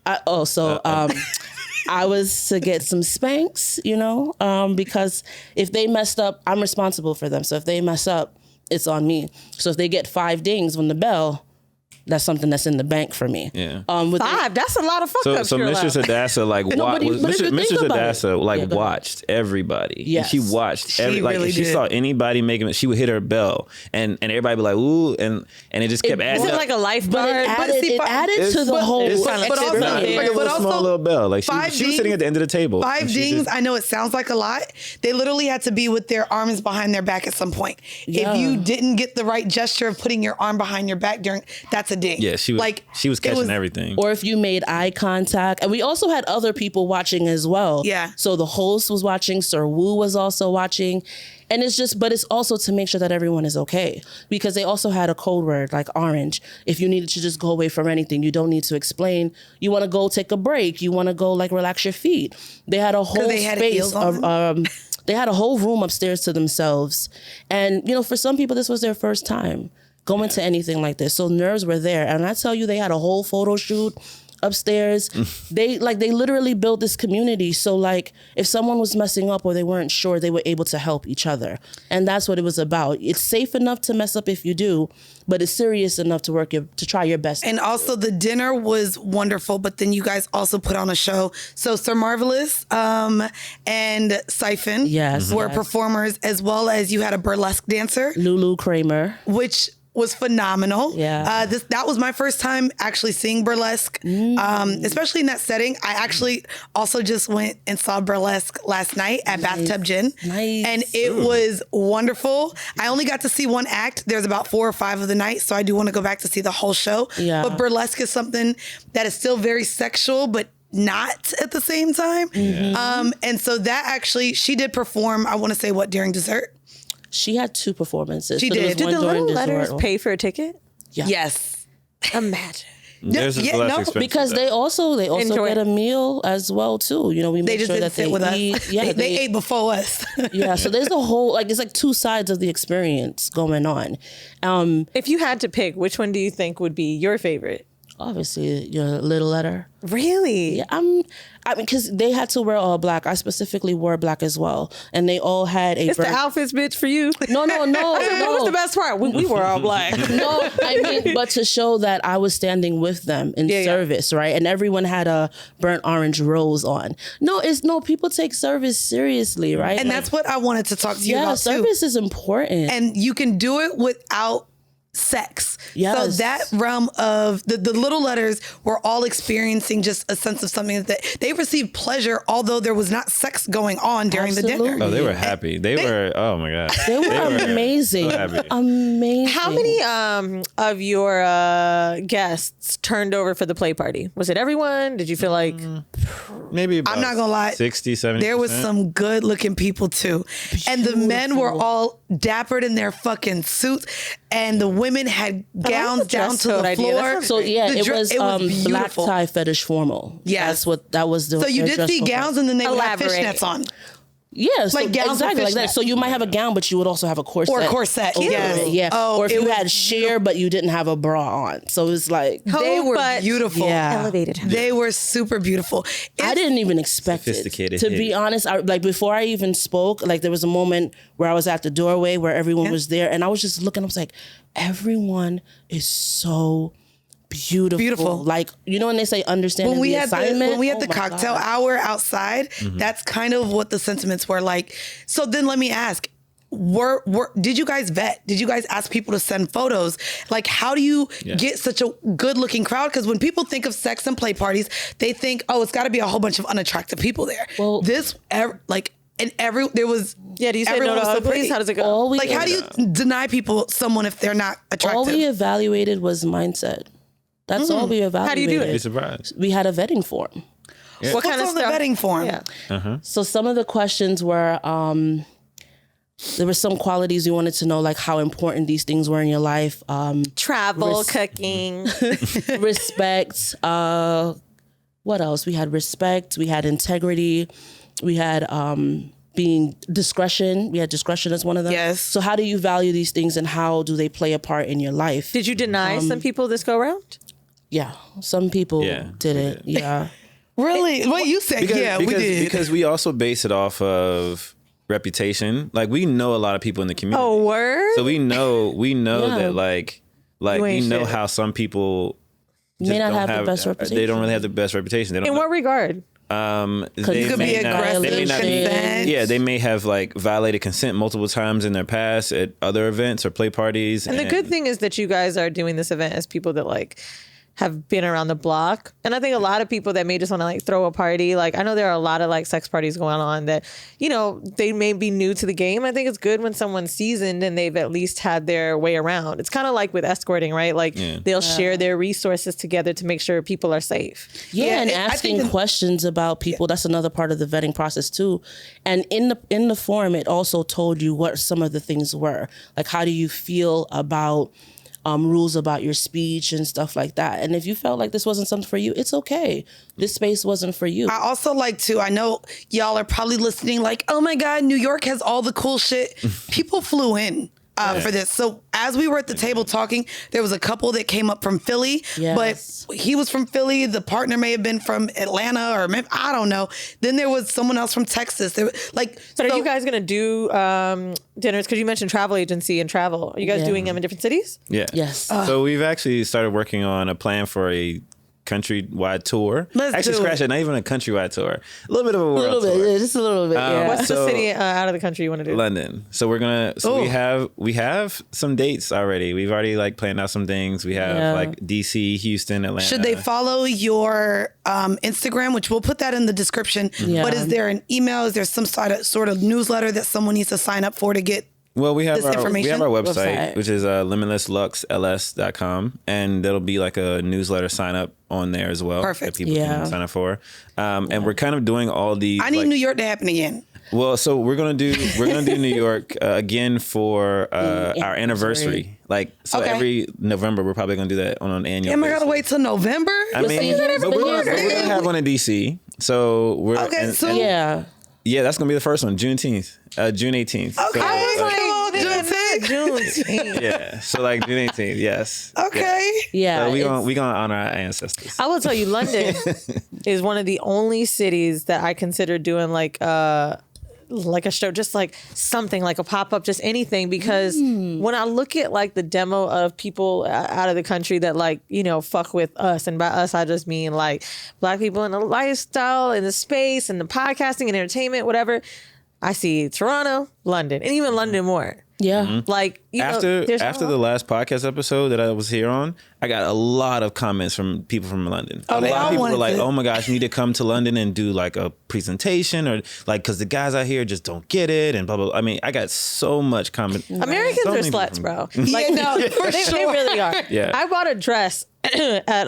I was to get some spanks, because if they messed up, I'm responsible for them. So if they mess up, it's on me. So if they get 5 dings on the bell, that's something that's in the bank for me. Yeah. 5, that's a lot of fuck ups. So Mistress Hadassah Mistress Hadassah watched everybody. Yes. And she watched she saw anybody making it, she would hit her bell and everybody be like, ooh, and it just kept adding up. Is it like a lifeguard? It added to the whole. But also a small little bell. Like she was sitting at the end of the table. 5 dings. I know it sounds like a lot. They literally had to be with their arms behind their back at some point. Yeah. If you didn't get the right gesture of putting your arm behind your back that's a ding. Yeah, she was catching everything. Or if you made eye contact. And we also had other people watching as well. Yeah. So the host was watching, Sir Wu was also watching. And it's also to make sure that everyone is okay. Because they also had a code word like orange. If you needed to just go away from anything, you don't need to explain. You want to go take a break. You want to go relax your feet. They had a whole space of they had a whole room upstairs to themselves. And, for some people, this was their first time going to anything like this. So nerves were there. And I tell you, they had a whole photo shoot upstairs. They literally built this community. So if someone was messing up or they weren't sure, they were able to help each other. And that's what it was about. It's safe enough to mess up if you do, but it's serious enough to try your best. And also the dinner was wonderful, but then you guys also put on a show. So Sir Marvelous and Siphon were performers, as well as you had a burlesque dancer. Lulu Kramer. Which was phenomenal. Yeah. That was my first time actually seeing burlesque, especially in that setting. I actually also just went and saw burlesque last night at Bathtub Gin. Nice. And it was wonderful. I only got to see one act. There's about 4 or 5 of the night, so I do want to go back to see the whole show. Yeah. But burlesque is something that is still very sexual, but not at the same time. Mm-hmm. And so that actually, she did perform, I want to say during dessert? She had 2 performances. She did. Did the little letters pay for a ticket? Yeah. Yes. Imagine. Because they also get a meal as well too. We made sure that they eat. Yeah, they ate before us. Yeah, so there's a whole it's 2 sides of the experience going on. If you had to pick, which one do you think would be your favorite? Obviously, your little letter. Really? Yeah, because they had to wear all black. I specifically wore black as well, and they all had a. It's the outfits, bitch, for you. No. What was the best part? We were all black. No, but to show that I was standing with them in service, right? And everyone had a burnt orange rose on. People take service seriously, right? And that's what I wanted to talk to you about too. Service is important, and you can do it without sex. Yes. So that realm of the little letters were all experiencing just a sense of something that they received pleasure, although there was not sex going on during the dinner. Oh, they were happy. They were, oh my God. They were amazing. So amazing. How many of your guests turned over for the play party? Was it everyone? Did you feel like... Maybe about I'm not gonna lie, 60, 70%. There was some good looking people too. And the men were all dappered in their fucking suits, and the women had gowns down to the floor. So it was black tie fetish formal. Yes. That was the. So you did see gowns, and then they would have fishnets on. Yeah, so gowns exactly like that. So you might have a gown, but you would also have a corset. Or a corset, yes. Yeah. Oh, or if you had sheer, but you didn't have a bra on. So it's like... They were beautiful. Yeah. Elevated. They were super beautiful. I didn't even expect it. To be honest, before I even spoke, there was a moment where I was at the doorway where everyone was there, and I was just looking, I was like, everyone is so... Beautiful. When they say understanding the assignment. When we had the cocktail hour outside, that's kind of what the sentiments were like. So then let me ask, did you guys vet? Did you guys ask people to send photos? Like, how do you get such a good looking crowd? Because when people think of sex and play parties, they think, oh, it's got to be a whole bunch of unattractive people there. Well, there was. Yeah, do you say no to uglies? How does it go? Like, how do you deny people someone if they're not attractive? All we evaluated was mindset. That's all we evaluated. How do you do it? Be surprised. We had a vetting form. Yeah. What kind of stuff? The vetting form? Yeah. So some of the questions were, there were some qualities we wanted to know, like how important these things were in your life. Travel, cooking. Respect. What else? We had respect. We had integrity. We had being discretion. We had discretion as one of them. Yes. So how do you value these things and how do they play a part in your life? Did you deny some people this go round? Yeah. Some people didn't. Yeah. Really? What you said? We did. Because we also base it off of reputation. Like, we know a lot of people in the community. Oh, word? So we know that like we know shit. how some people may not have the best reputation. They don't really have the best reputation. They don't in what regard? They could be aggressive. They may have like violated consent multiple times in their past at other events or play parties. And the good thing is that you guys are doing this event as people that like have been around the block. And I think a lot of people that may just want to like throw a party, like I know there are a lot of like sex parties going on that, you know, they may be new to the game. I think it's good when someone's seasoned and they've at least had their way around. It's kind of like with escorting, right? Like they'll share their resources together to make sure people are safe. Yeah, and asking questions about people, that's another part of the vetting process too. And in the form, it also told you what some of the things were. Like, how do you feel about rules about your speech and stuff like that. And if you felt like this wasn't something for you, it's okay. This space wasn't for you. I also like to, I know y'all are probably listening like, oh my God, New York has all the cool shit. People flew in for this. So as we were at the table talking, there was a couple that came up from Philly, but he was from Philly. The partner may have been from Atlanta or maybe, I don't know. Then there was someone else from Texas. There, like, so are you guys going to do dinners? Because you mentioned travel agency and travel. Are you guys doing them in different cities? Yeah. Yes. So we've actually started working on a plan for a countrywide tour. Actually, scratch it. Not even a countrywide tour. A little bit of a world tour. Yeah, just a little bit. What's the city out of the country you want to do? London. So we're gonna. So we have some dates already. We've already like planned out some things. We have like DC, Houston, Atlanta. Should they follow your Instagram, which we'll put that in the description? But is there an email? Is there some sort of newsletter that someone needs to sign up for to get? Well, we have our website, which is LimitlessLuxeLS.com, and there'll be like a newsletter sign up on there as well. Perfect. That people can sign up for. And we're kind of doing all these. I need New York to happen again. Well, so we're gonna do New York again for our anniversary. Like every November, we're probably gonna do that on an annual. Am I gotta wait till November? I mean, but we're gonna have one in DC. So we're yeah, that's gonna be the first one, June 18th. Okay. So, I was like, June. Yeah, so like June 18th, yes. Okay. Yeah. So we gonna honor our ancestors. I will tell you, London is one of the only cities that I consider doing like a show, just like something like a pop-up, just anything, because when I look at like the demo of people out of the country that like, you know, fuck with us, and by us I just mean like Black people in the lifestyle, in the space, and the podcasting and entertainment, whatever, I see Toronto, London, and even London more. Yeah. Like, after the last podcast episode that I was here on, I got a lot of comments from people from London. A lot of people were like, oh my gosh, you need to come to London and do like a presentation, or like, because the guys out here just don't get it, and blah, blah, blah. I mean, I got so much comment. Americans are sluts, bro. Like, they really are. Yeah. I bought a dress at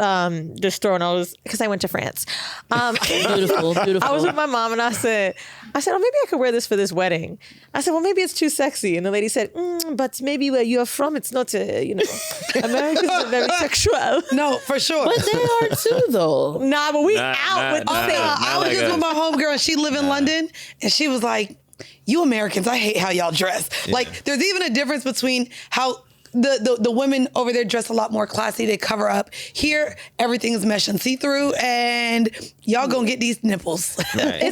the store, and because I went to France. Beautiful. I was with my mom, and I said, oh, maybe I could wear this for this wedding. I said, well, maybe it's too sexy. And the lady said, but maybe where you're from, it's not, Americans are very sexual. No, for sure. But they are too, though. Nah, but we out with I was just with my homegirl, and she live in London, and she was like, you Americans, I hate how y'all dress. Yeah. Like, there's even a difference between how the women over there dress a lot more classy. They cover up. Here, everything is mesh and see-through, and y'all gonna get these nipples. Right.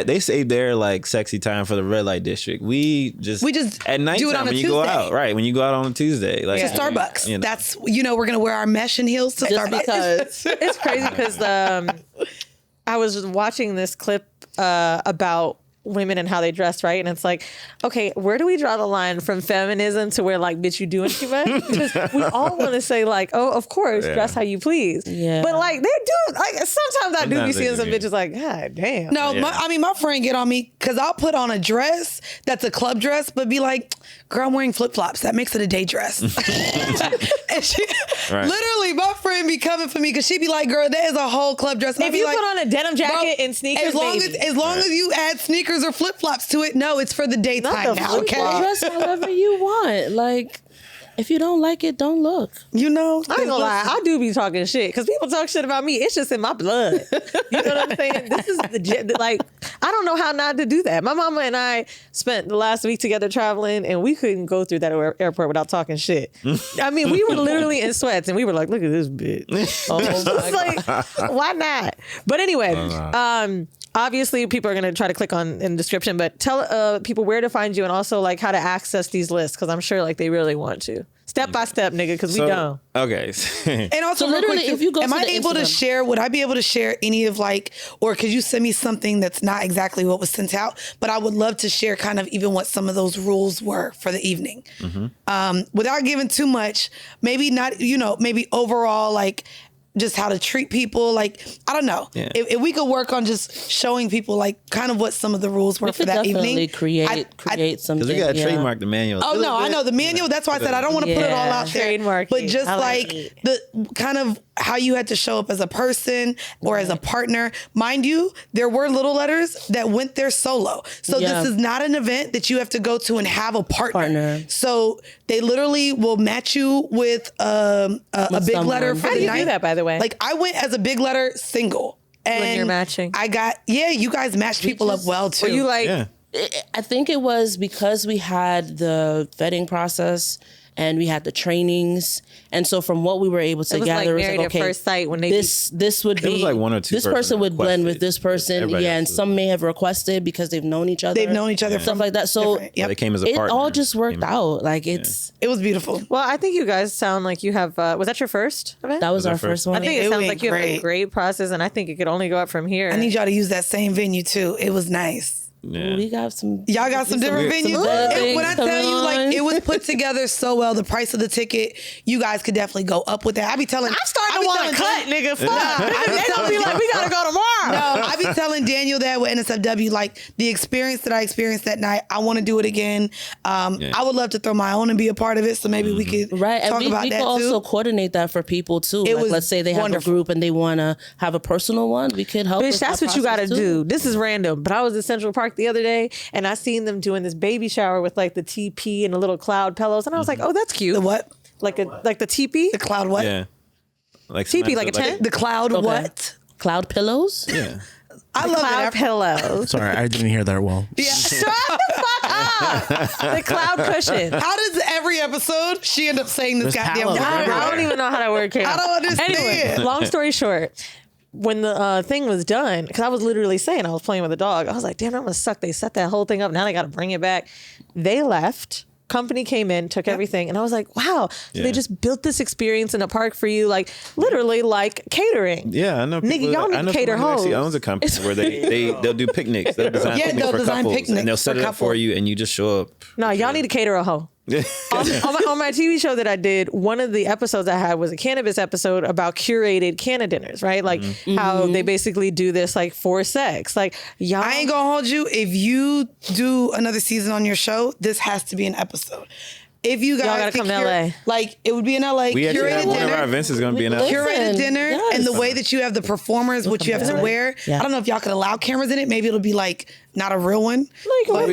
They say their like sexy time for the red light district. We just at night time when you go out, right? When you go out on a Tuesday, like to Starbucks. You know. That's we're gonna wear our mesh and heels to Starbucks. Because it's crazy because I was watching this clip about women and how they dress, right? And it's like, okay, where do we draw the line from feminism to where like, bitch, you doing too much? Because we all want to say like, oh, of course, dress how you please. Yeah. But like, they do, like, sometimes I do be seeing some bitches like, God damn. No, my friend get on me because I'll put on a dress that's a club dress, but be like, girl, I'm wearing flip-flops. That makes it a day dress. And she, literally, my friend be coming for me because she be like, girl, that is a whole club dress. And if you put on a denim jacket and sneakers, as long as you add sneakers or flip-flops to it, no, it's for the daytime now, okay? Dress however you want. Like, if you don't like it, don't look. You know? I ain't gonna lie, I do be talking shit because people talk shit about me. It's just in my blood. You know what I'm saying? This is like, I don't know how not to do that. My mama and I spent the last week together traveling, and we couldn't go through that airport without talking shit. I mean, we were literally in sweats, and we were like, "Look at this bitch." Oh, it's like, why not? But anyway, obviously, people are going to try to click on in the description, but tell people where to find you and also like how to access these lists because I'm sure like they really want to. Step by step, nigga, because we don't. Okay. And also, so literally, if you go, am I able to share? Would I be able to share any of like, or could you send me something that's not exactly what was sent out? But I would love to share kind of even what some of those rules were for the evening, without giving too much. Maybe not, maybe overall like. Just how to treat people, like I don't know. Yeah. If we could work on just showing people, like kind of what some of the rules were for that evening. Create something. Because we got to trademark the manual. Oh no, I know the manual. That's why I said I don't want to put it all out there. Trademark, but just like the kind of how you had to show up as a person or as a partner. Mind you, there were little letters that went there solo. So this is not an event that you have to go to and have a partner. So they literally will match you with a big letter for the night. How do you do that, by the way? Like I went as a big letter single. And when you're matching. I got, you guys matched people up well too. Were you like... Yeah. I think it was because we had the vetting process and we had the trainings, and so from what we were able to gather, like married at first sight when they this would be, it was like one or two. This person would blend with this person, and some may have requested because they've known each other. Stuff like that. So they came as a partner. It all just worked out. Like it was beautiful. Well, I think you guys sound like you have. Was that your first event? That was our first one. I think it sounds like you have a great process, and I think it could only go up from here. I need y'all to use that same venue too. It was nice. Yeah. We got some. Y'all got some different venues. When I tell you, like, it was put together so well. The price of the ticket, you guys could definitely go up with that. I be telling. I'm starting to want to cut, nigga. Fuck. I They'll be like, we gotta go tomorrow. No, I be telling Daniel that with NSFW, like the experience that I experienced that night, I want to do it again. I would love to throw my own and be a part of it. So maybe we could talk about that too. We could also coordinate that for people too. Like, let's say they have a group and they want to have a personal one. We could help. Bitch, that's what you got to do. This is random, but I was in Central Park the other day and I seen them doing this baby shower with like the TP and the little cloud pillows, and I was like, oh, that's cute. The what? Like the TP? The cloud what? Yeah. Like TP, like a tent? The cloud what? Cloud pillows? Yeah. I love cloud pillows. Sorry, I didn't hear that well. Yeah. Shut the fuck up. The cloud cushion. How does every episode she end up saying this goddamn word? I don't even know how that word came out. I don't understand. Anyway, long story short, when the thing was done, because I was literally saying I was playing with a dog, I was like, damn, I'm gonna suck. They set that whole thing up. Now they got to bring it back. They left. Company came in, took everything, and I was like, wow, so they just built this experience in a park for you, like literally like catering. Yeah, I know. Nigga, y'all need to cater hoes. Actually owns a company where they'll do picnics. They'll design picnics for couples, and they'll set it up for you, and you just show up. No, y'all need to cater a hoe. on my TV show that I did, one of the episodes I had was a cannabis episode about curated canna dinners, right? Like how they basically do this like for sex. Like y'all, I ain't gonna hold you. If you do another season on your show, this has to be an episode. If you guys y'all gotta come to LA, like it would be in LA. We actually have one of our events is gonna be in LA. Curated dinner, and the way that you have the performers, what you have to wear. I don't know if y'all could allow cameras in it. Maybe it'll be like not a real one. Because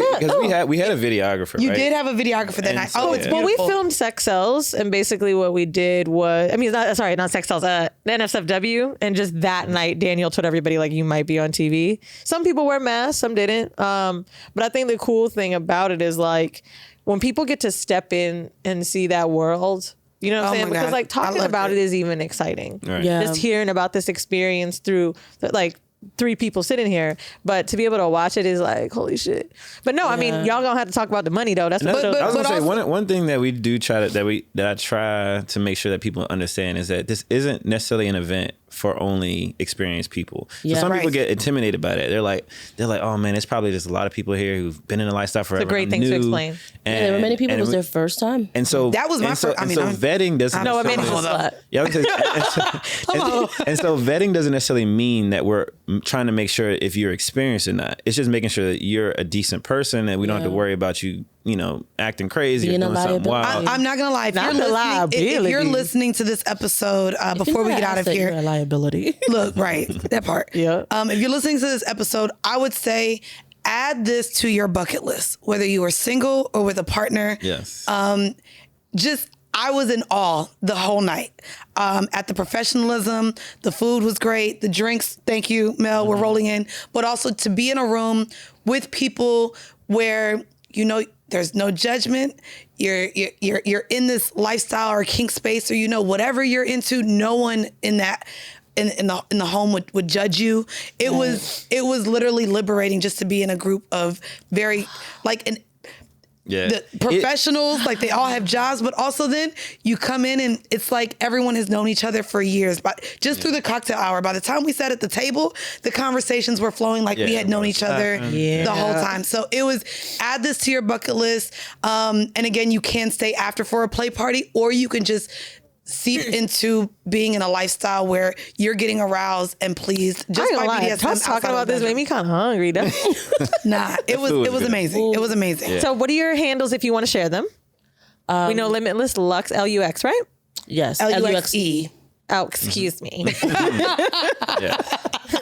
we had a videographer. You right? did have a videographer that night. Oh, it's beautiful. Well, we filmed sex cells, and basically what we did was, not sex cells, NSFW, and just that night, Daniel told everybody like you might be on TV. Some people wear masks, some didn't. But I think the cool thing about it is like when people get to step in and see that world. You know what I'm saying? Because like talking about it is even exciting. Right. Yeah. Just hearing about this experience through like 3 people sitting here, but to be able to watch it is like holy shit. But no, I mean y'all gonna have to talk about the money though. That's what I was gonna say one thing that we do try to that I try to make sure that people understand is that this isn't necessarily an event for only experienced people. So Yeah. some people Right. get intimidated by that. They're like, oh man, it's probably just a lot of people here who've been in the lifestyle forever. It's a great I'm thing to new. explain. And, There were many people. It was and- their first time. and so That was my and so, first- I and mean, so I'm- vetting doesn't. No, it made me necessarily- slut. Yeah, and so vetting doesn't necessarily mean that we're trying to make sure if you're experienced or not. It's just making sure that you're a decent person and we don't have to worry about you, acting crazy Being or a doing something liability. wild. I'm not gonna lie. Not the If you're liability. listening to this episode before we get out of You're a here, liability. look, right, that part. Yeah. If you're listening to this episode, I would say add this to your bucket list, whether you are single or with a partner. Yes. I was in awe the whole night at the professionalism. The food was great. The drinks, thank you, Mel, were rolling in. But also to be in a room with people where, there's no judgment. You're in this lifestyle or kink space, or whatever you're into. No one in that in the home would judge you. It was literally liberating just to be in a group of very the professionals, like they all have jobs, but also then you come in and it's like everyone has known each other for years. But just through the cocktail hour, by the time we sat at the table, the conversations were flowing like we had known each other the whole time. So it was add this to your bucket list. And again, you can stay after for a play party, or you can just seep into being in a lifestyle where you're getting aroused and pleased just by BDSM. Us talking about this made me kind of hungry, though. Nah, it was good. amazing. It was amazing. So what are your handles if you want to share them? We know Limitless Lux LUX, right? Yes. LUXE. Oh, excuse me. Yeah.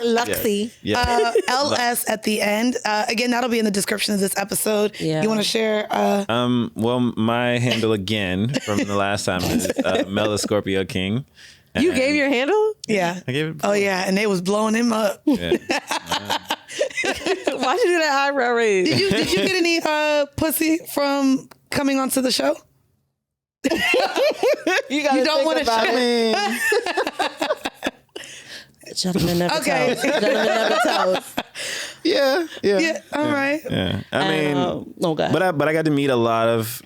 Luxy. Yeah. LS at the end. Again, that'll be in the description of this episode. Yeah. You want to share? Well, my handle again from the last time is Mel the Scorpio King. You gave your handle? Yeah. I gave it. Oh yeah, and they was blowing him up. Yeah. Why'd you do that eyebrow raise? Did you get any pussy from coming onto the show? You don't want to share. Gentlemen never Okay. tells. Gentlemen never tells. Yeah. Yeah. All right. Yeah. I mean, Okay. but I got to meet a lot of,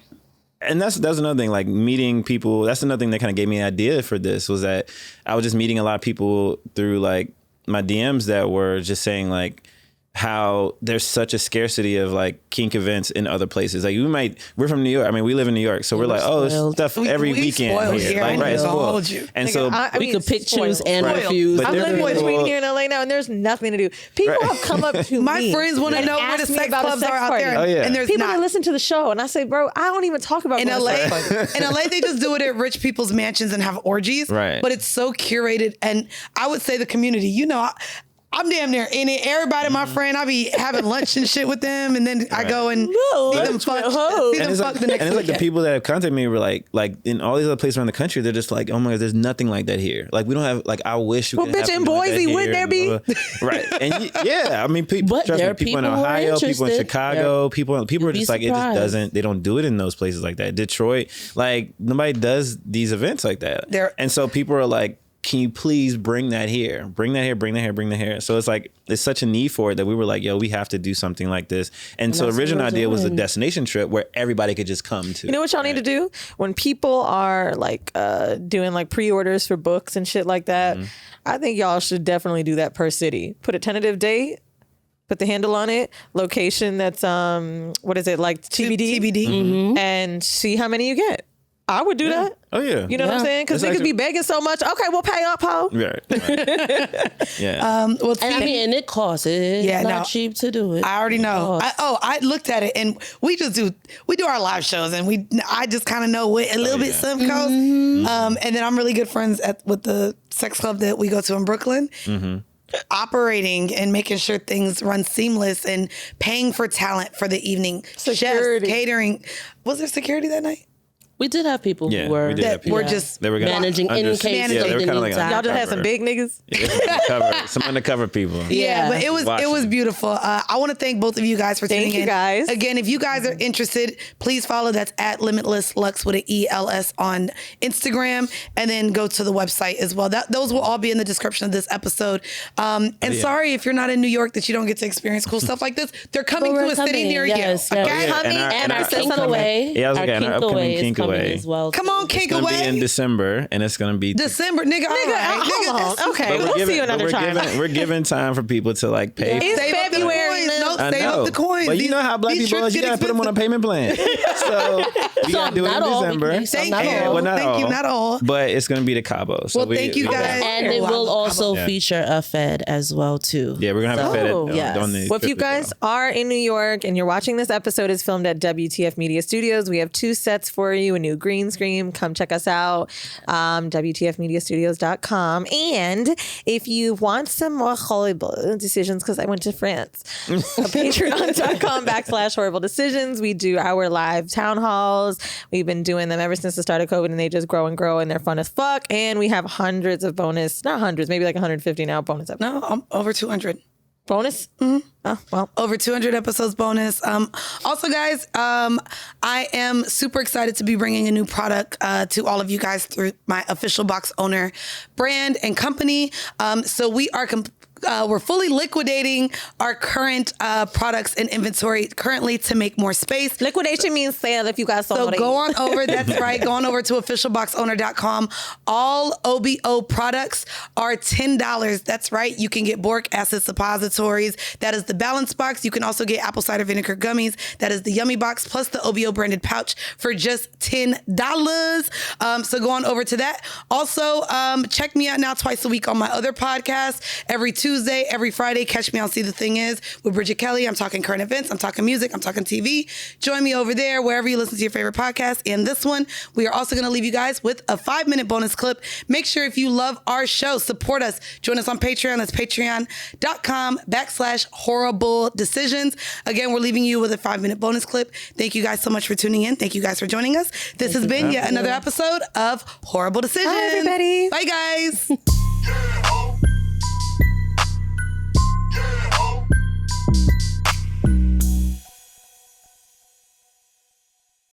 and that's another thing, like meeting people. That's another thing that kind of gave me an idea for this, was that I was just meeting a lot of people through like my DMs that were just saying like how there's such a scarcity of like kink events in other places. Like we're from New York. I mean, we live in New York, so we're like, oh, there's spoiled. stuff every We weekend spoiled here. here. Like, I right, know. spoiled. Hold you. And so we could pick, choose, and Spoiled. refuse. But I'm there living are between people- here in LA now, and there's nothing to do. People have come up to My me. friends want to and know where the asked me sex about a clubs sex are out party. there, Oh, yeah. and there's People not. that listen to the show, and I say, bro, I don't even talk about In going to LA, sex parties. in LA, they just do it at rich people's mansions and have orgies. Right. But it's so curated, and I would say the community. I'm damn near in it. Everybody, my friend, I be having lunch and shit with them, and then I go and see them fuck. See them fuck the next and it's like the weekend. people that have contacted me were like in all these other places around the country, they're just like, oh my God, there's nothing like that here. Like we don't have, like, I wish we Well, could bitch, have in something like that Boise, here, wouldn't there and be? blah, blah. Right. And yeah, I mean, people, But trust there me, are people in people who are Ohio, people in interested. Chicago, people are You'd be just like, it just surprised. they don't do it in those places like that. Detroit, like nobody does these events like that. And so people are like, can you please bring that here? Bring that here, bring that here, bring that here. So it's like, it's such a need for it that we were like, yo, we have to do something like this. And so that's the original what we're idea was a doing. destination trip where everybody could just come to. You know what y'all need to do? When people are like doing like pre-orders for books and shit like that, I think y'all should definitely do that per city. Put a tentative date, put the handle on it, location that's what is it, like TBD? TBD. And see how many you get. I would do that. Oh yeah. You know what I'm saying? Because It's niggas be actually- begging so much. Okay, we'll pay up, ho. Right. Yeah. Well, And I mean, and it costs. It's not cheap to do it. I already know. I looked at it, and we do our live shows, and I just kind of know what a little bit something costs. And then I'm really good friends with the sex club that we go to in Brooklyn. Operating and making sure things run seamless and paying for talent for the evening. Security. Chefs, catering. Was there security that night? We did have people Yeah, who were we did have people. We're just They were gonna managing in under- case yeah, they they were didn't kinda need like time. Y'all just had some big niggas. some undercover people. Yeah, but it was Watching. beautiful. I want to thank both of you guys for tuning in. Thank you, guys. Again, if you guys are interested, please follow. That's at Limitless Lux with an ELS on Instagram, and then go to the website as well. Those will all be in the description of this episode. And sorry if you're not in New York that you don't get to experience cool stuff like this. They're coming But to we're a city coming, near yes, you. yes. Okay? Yeah, Honey, and And our upcoming- kink away. Yeah, I was our looking at kink our upcoming away is kink coming away. As well. Come on, It's kink gonna be in away. December, and it's gonna be December, nigga. All right, hold on. Okay, But we'll see you another time. We're giving time for people to like pay. It's Save up the February. coins. No, I save know. up the coins. But you know how black These people trips is. You get gotta put them on a payment plan. So we gotta do it not in all. December. Thank you. And, well, not Thank all, you, not all. But it's gonna be the Cabo. So Well, thank you guys. And it will also feature a Fed as well too. Yeah, we're gonna have a Fed Oh, yes. on the Well, if you trip as guys well. are in New York and you're watching this episode, is filmed at WTF Media Studios. We have 2 sets for you, a new green screen. Come check us out, WTFmediastudios.com. And if you want some more horrible decisions, because I went to France, patreon.com/horrible decisions. We do our live town halls. We've been doing them ever since the start of COVID, and they just grow and grow, and they're fun as fuck. And we have hundreds of bonus, not hundreds, maybe like 150 now bonus episodes. No, I'm over 200. Bonus? Mm-hmm. Oh, well. Over 200 episodes bonus. Also, guys, I am super excited to be bringing a new product to all of you guys through my official box owner brand and company. So we are we're fully liquidating our current products and inventory currently to make more space. Liquidation means sale if you guys sold So it. go on over, that's right, go on over to officialboxowner.com. All OBO products are $10. That's right. You can get boric acid suppositories. That is the balance box. You can also get apple cider vinegar gummies. That is the yummy box plus the OBO branded pouch for just $10. So go on over to that. Also, check me out now twice a week on my other podcast. Every Tuesday, every Friday, catch me on See the Thing Is with Bridget Kelly. I'm talking current events. I'm talking music. I'm talking TV. Join me over there, wherever you listen to your favorite podcast. And this one, we are also going to leave you guys with a 5-minute bonus clip. Make sure if you love our show, support us. Join us on Patreon. That's patreon.com/horrible decisions. Again, we're leaving you with a 5-minute bonus clip. Thank you guys so much for tuning in. Thank you guys for joining us. This has been yet another episode of Horrible Decisions. Bye, everybody. Bye, guys.